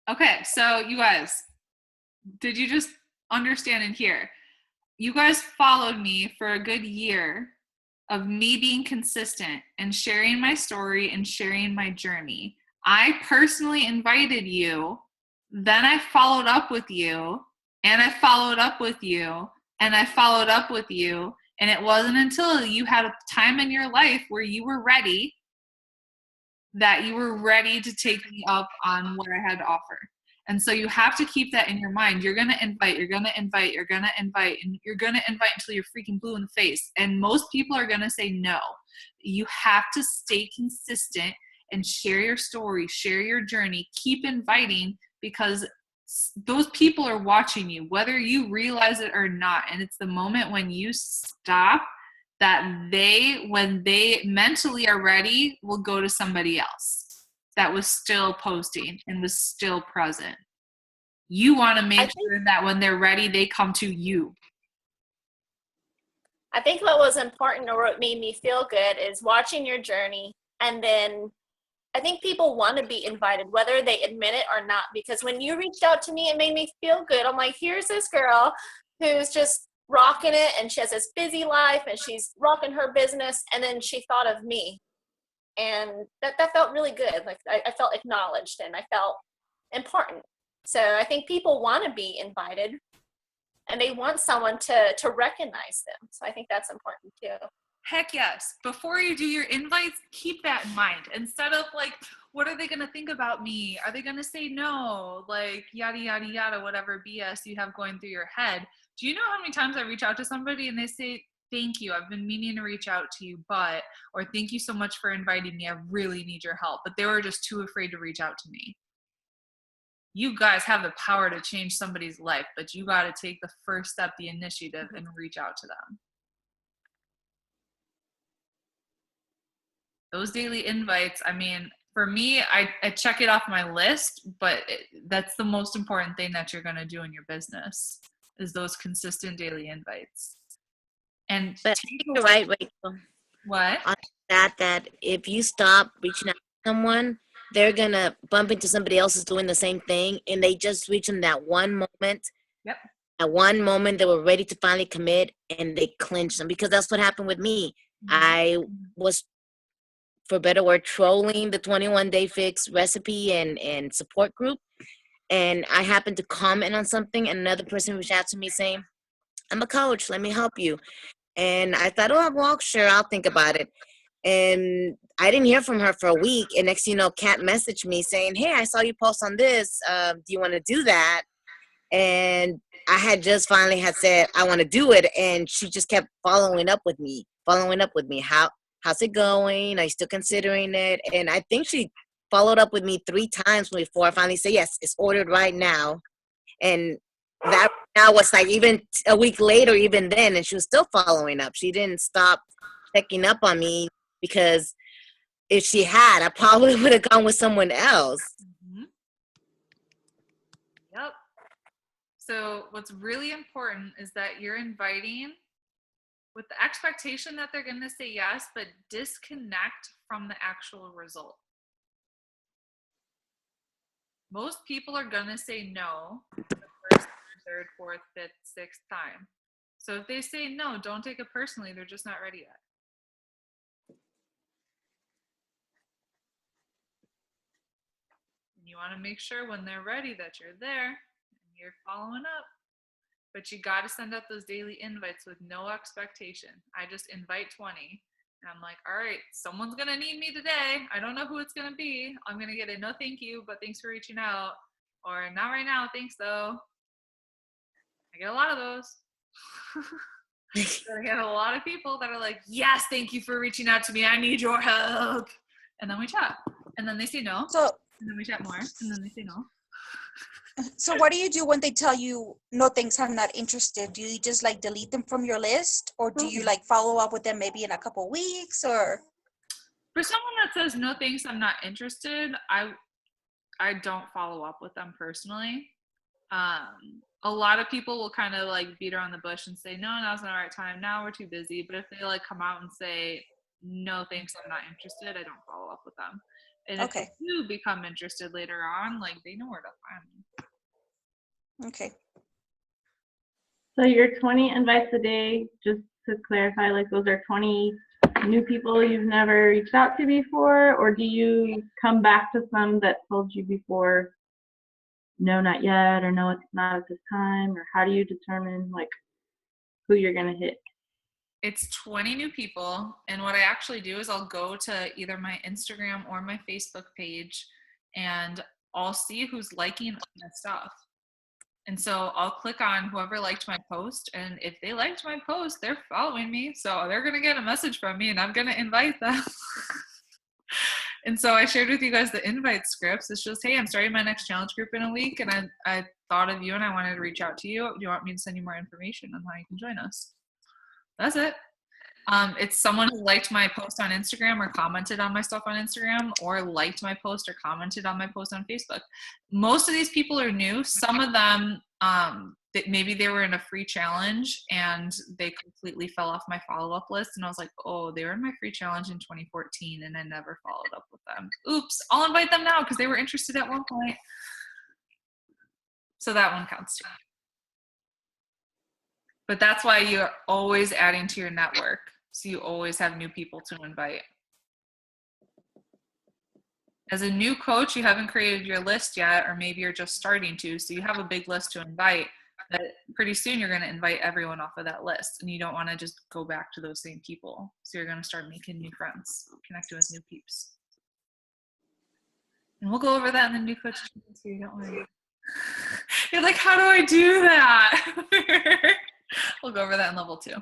Okay, so you guys, did you just understand and hear? You guys followed me for a good year of me being consistent and sharing my story and sharing my journey. I personally invited you, then I followed up with you, and I followed up with you, and I followed up with you, and it wasn't until you had a time in your life where you were ready that you were ready to take me up on what I had to offer. And so you have to keep that in your mind. You're going to invite, you're going to invite, you're going to invite, and you're going to invite until you're freaking blue in the face. And most people are going to say no. You have to stay consistent and share your story, share your journey, keep inviting, because those people are watching you, whether you realize it or not. And it's the moment when you stop that when they mentally are ready, will go to somebody else that was still posting and was still present. You want to make think- sure that when they're ready, they come to you. I think what was important or what made me feel good is watching your journey. And then I think people want to be invited, whether they admit it or not, because when you reached out to me, it made me feel good. I'm like, here's this girl who's just rocking it, and she has this busy life, and she's rocking her business, and then she thought of me. And that felt really good. Like I felt acknowledged, and I felt important. So I think people want to be invited, and they want someone to recognize them. So I think that's important too. Heck yes. Before you do your invites, keep that in mind. Instead of like, what are they going to think about me? Are they going to say no? Like, yada, yada, yada, whatever BS you have going through your head. Do you know how many times I reach out to somebody and they say, thank you, I've been meaning to reach out to you, but, or thank you so much for inviting me, I really need your help. But they were just too afraid to reach out to me. You guys have the power to change somebody's life, but you got to take the first step, the initiative, and reach out to them. Those daily invites, I mean, for me, I check it off my list, but that's the most important thing that you're going to do in your business is those consistent daily invites. And But you're right, Rachel. what? On that if you stop reaching out to someone, they're gonna bump into somebody else who's doing the same thing, and they just reach in that one moment. Yep. At one moment, they were ready to finally commit, and they clinched them, because that's what happened with me. I was, for better word, trolling the 21 Day Fix recipe and support group, and I happened to comment on something, and another person reached out to me saying, I'm a coach, let me help you. And I thought, oh, well, sure, I'll think about it. And I didn't hear from her for a week. And next thing you know, Kat messaged me saying, hey, I saw you post on this. Do you want to do that? And I had just finally had said, I want to do it. And she just kept following up with me. How's it going? Are you still considering it? And I think she followed up with me 3 times before I finally said, yes, it's ordered right now. And that now was like even a week later, even then, and she was still following up. She didn't stop checking up on me, because if she had, I probably would have gone with someone else. Mm-hmm. Yep. So what's really important is that you're inviting with the expectation that they're going to say yes, but disconnect from the actual result. Most people are going to say no the first, third, fourth, fifth, sixth time. So if they say no, don't take it personally. They're just not ready yet. And you want to make sure when they're ready that you're there and you're following up. But you got to send out those daily invites with no expectation. I just invite 20. And I'm like, all right, someone's going to need me today. I don't know who it's going to be. I'm going to get a no thank you, but thanks for reaching out. Or not right now, thanks though. I get a lot of those. I get a lot of people that are like, yes, thank you for reaching out to me. I need your help. And then we chat. And then they say no. So, And then we chat more. And then they say no. so what do you do when they tell you, no thanks, I'm not interested? Do you just like delete them from your list, or do you like follow up with them maybe in a couple weeks? Or For someone that says no thanks, I'm not interested, I don't follow up with them personally. A lot of people will kind of like beat around the bush and say, no, now's not the right time. Now we're too busy. But if they like come out and say, no thanks, I'm not interested, I don't follow up with them. And if they do become interested later on, like they know where to find me. okay. So your 20 invites a day, just to clarify, like those are 20 new people you've never reached out to before, or do you come back to some that told you before, no, not yet, or no, it's not at this time, or how do you determine like who you're gonna hit? It's 20 new people, and what I actually do is I'll go to either my Instagram or my Facebook page, and I'll see who's liking my stuff. And so I'll click on whoever liked my post, and if they liked my post, they're following me, so they're going to get a message from me, and I'm going to invite them. And so I shared with you guys the invite scripts. It's just, hey, I'm starting my next challenge group in a week, and I thought of you, and I wanted to reach out to you. Do you want me to send you more information on how you can join us? That's it. It's someone who liked my post on Instagram or commented on my stuff on Instagram or liked my post or commented on my post on Facebook. Most of these people are new. Some of them, maybe they were in a free challenge and they completely fell off my follow-up list. And I was like, oh, they were in my free challenge in 2014 and I never followed up with them. Oops, I'll invite them now because they were interested at one point. So that one counts too. But that's why you're always adding to your network. So you always have new people to invite. As a new coach, you haven't created your list yet, or maybe you're just starting to. So you have a big list to invite, but pretty soon you're going to invite everyone off of that list. And you don't want to just go back to those same people. So you're going to start making new friends, connecting with new peeps. And we'll go over that in the new coach training too, don't worry. You're like, how do I do that? We'll go over that in level 2.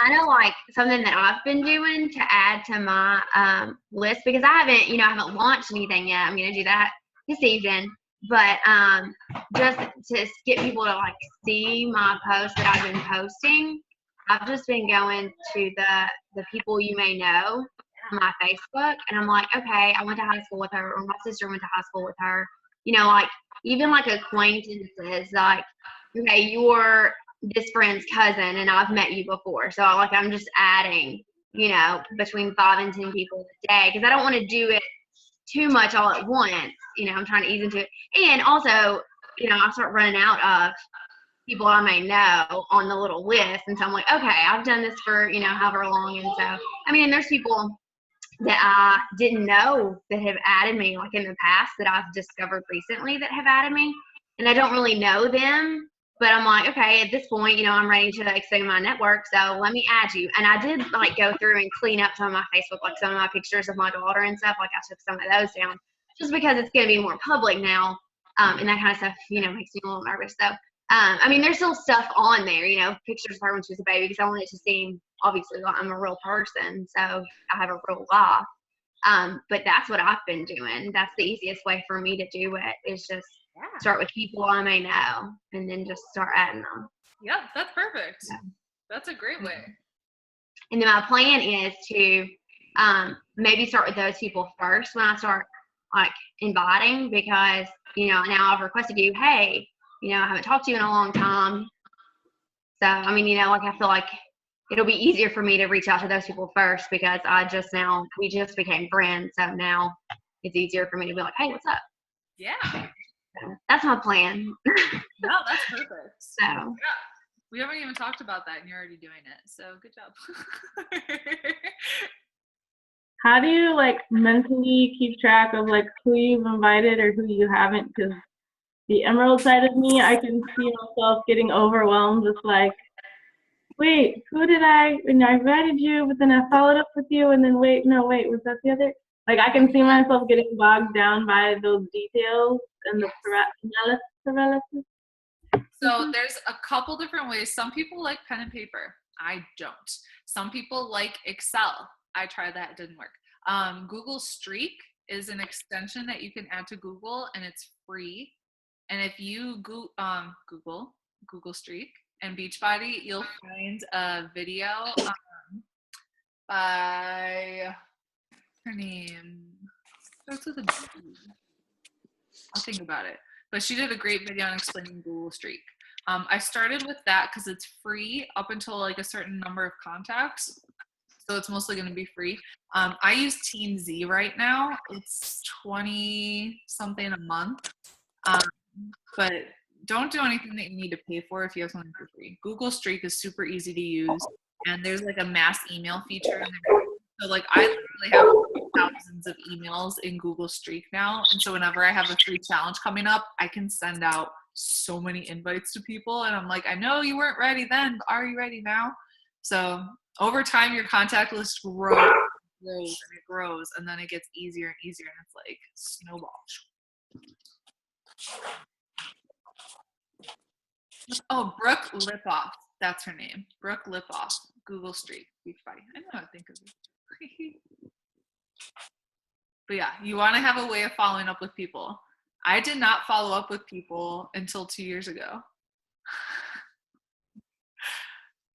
I know, like, something that I've been doing to add to my list, because I haven't launched anything yet. I'm going to do that this evening. But just to get people to, like, see my posts that I've been posting, I've just been going to the people you may know on my Facebook. And I'm like, okay, I went to high school with her, or my sister went to high school with her. You know, like, even, like, acquaintances, like, okay, you're this friend's cousin and I've met you before. So, like, I'm just adding, you know, between 5 and 10 people a day, because I don't want to do it too much all at once. You know, I'm trying to ease into it. And also, you know, I start running out of people I may know on the little list. And so I'm like, okay, I've done this for, you know, however long. And so, I mean, and there's people that I didn't know that have added me, like, in the past, that I've discovered recently that have added me. And I don't really know them, but I'm like, okay, at this point, you know, I'm ready to expand my network, so let me add you. And I did, like, go through and clean up some of my Facebook, like some of my pictures of my daughter and stuff. Like, I took some of those down just because it's going to be more public now, and that kind of stuff, you know, makes me a little nervous. So, I mean, there's still stuff on there, you know, pictures of her when she was a baby, because I wanted to seem, obviously, like, I'm a real person, so I have a real life. But that's what I've been doing. That's the easiest way for me to do it, is just start with people I may know and then just start adding them. Yeah, that's perfect. Yeah. That's a great way. And then my plan is to maybe start with those people first when I start, like, inviting, because, you know, now I've requested you, hey, you know, I haven't talked to you in a long time. So, I mean, you know, like, I feel like it'll be easier for me to reach out to those people first, because we just became friends. So now it's easier for me to be like, hey, what's up? Yeah. So that's my plan. No, that's perfect. So yeah. We haven't even talked about that and you're already doing it. So good job. How do you, like, mentally keep track of, like, who you've invited or who you haven't? Because the Emerald side of me, I can see myself getting overwhelmed with, like, wait, and I invited you, but then I followed up with you, and then wait, was that the other? Like, I can see myself getting bogged down by those details and the paralysis. So there's a couple different ways. Some people like pen and paper. I don't. Some people like Excel. I tried that. It didn't work. Google Streak is an extension that you can add to Google, and it's free. And if you Google Streak and Beachbody, you'll find a video by her name. Starts with a B. I'll think about it. But she did a great video on explaining Google Streak. I started with that because it's free up until, like, a certain number of contacts. So it's mostly going to be free. I use Team Z right now. It's 20 something a month. But don't do anything that you need to pay for if you have something for free. Google Streak is super easy to use, and there's, like, a mass email feature in there. So, like, I literally have thousands of emails in Google Streak now, and so whenever I have a free challenge coming up, I can send out so many invites to people, and I'm like, I know you weren't ready then, but are you ready now? So over time, your contact list grows, and then it gets easier and easier, and it's like snowball. Oh, Brooke Lipoff. That's her name. Brooke Lipoff. Google Streak. Beachbody. I know how to think of it. But yeah, you want to have a way of following up with people. I did not follow up with people until 2 years ago.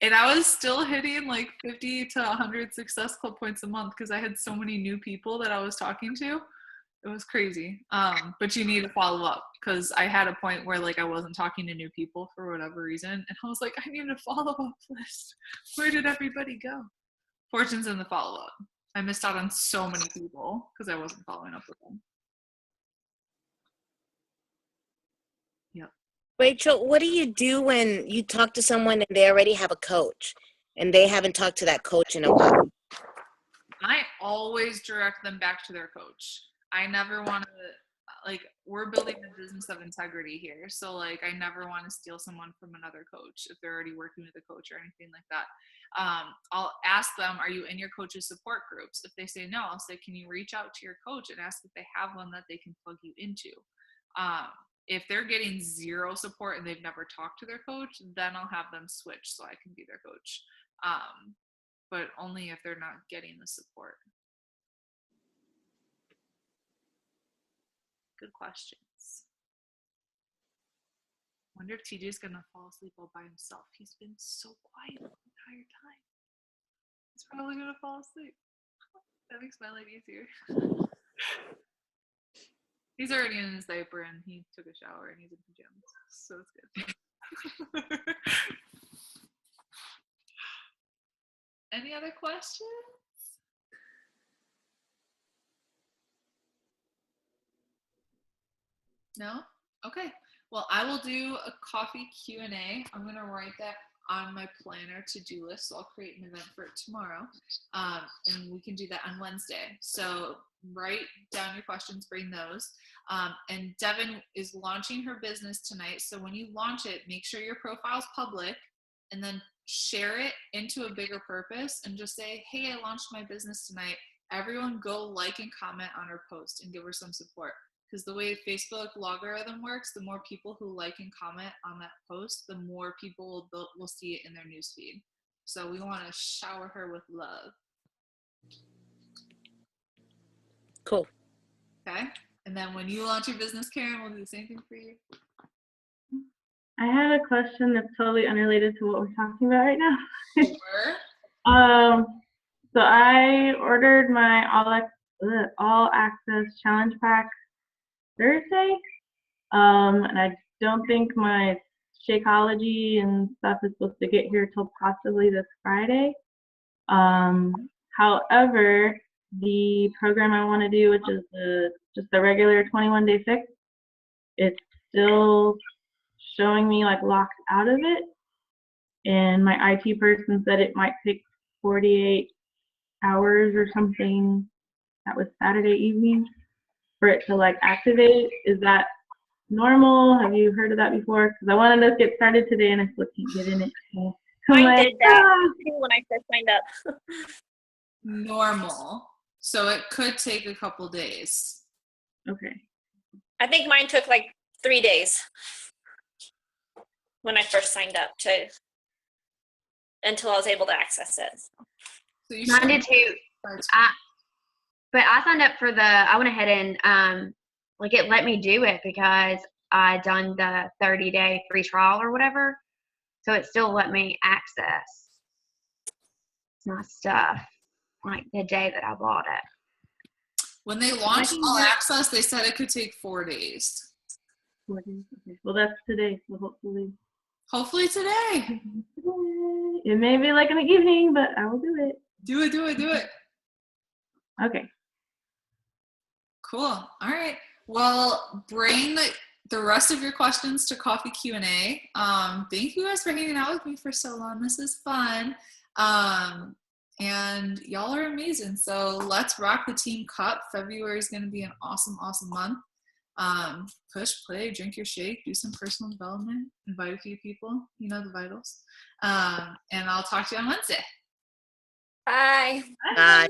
And I was still hitting like 50 to 100 Success Club points a month because I had so many new people that I was talking to. It was crazy. But you need to follow up because I had a point where like I wasn't talking to new people for whatever reason. And I was like, I need a follow-up list. Where did everybody go? Fortune's in the follow-up. I missed out on so many people because I wasn't following up with them. Yep. Rachel, what do you do when you talk to someone and they already have a coach and they haven't talked to that coach in a while? I always direct them back to their coach. I never want to, like, we're building a business of integrity here. So, like, I never want to steal someone from another coach if they're already working with a coach or anything like that. I'll ask them, are you in your coach's support groups? If they say no, I'll say, can you reach out to your coach and ask if they have one that they can plug you into? If they're getting zero support and they've never talked to their coach, then I'll have them switch so I can be their coach. But only if they're not getting the support. Good questions. Wonder if TJ's gonna fall asleep all by himself. He's been so quiet the entire time. He's probably gonna fall asleep. That makes my life easier. He's already in his diaper and he took a shower and he's in pajamas, so it's good. Any other questions? No? Okay. Well, I will do a coffee Q&A. I'm going to write that on my planner to-do list, so I'll create an event for it tomorrow. And we can do that on Wednesday. So write down your questions, bring those. And Devin is launching her business tonight. So when you launch it, make sure your profile's public and then share it into a bigger purpose and just say, hey, I launched my business tonight. Everyone go like and comment on her post and give her some support. Because the way Facebook logarithm works, the more people who like and comment on that post, the more people will see it in their newsfeed. So we want to shower her with love. Cool. Okay? And then when you launch your business, Karen, we'll do the same thing for you. I had a question that's totally unrelated to what we're talking about right now. Sure. So I ordered my all access challenge pack Thursday, and I don't think my Shakeology and stuff is supposed to get here till possibly this Friday. However, the program I want to do, which is just the regular 21-day fix, it's still showing me like locked out of it, and my IT person said it might take 48 hours or something. That was Saturday evening for it to like activate. Is that normal? Have you heard of that before? Because I wanted to get started today and I still can't get in it. So I did that too when I first signed up. Normal. So it could take a couple days. Okay. I think mine took like 3 days when I first signed up until I was able to access it. So you Mine did too. But I signed up for I went ahead and like it let me do it because I done the 30-day free trial or whatever. So it still let me access my stuff like the day that I bought it. When they launched All Access, they said it could take 4 days. 4 days. Okay. Well, that's today, so hopefully. Hopefully today. It may be like in the evening, but I will do it. Do it. Okay. Cool. All right. Well, bring the rest of your questions to Coffee Q&A. Thank you guys for hanging out with me for so long. This is fun. And y'all are amazing. So let's rock the Team Cup. February is going to be an awesome, awesome month. Push, play, drink your shake, do some personal development, invite a few people, you know the vitals. And I'll talk to you on Wednesday. Bye. Bye.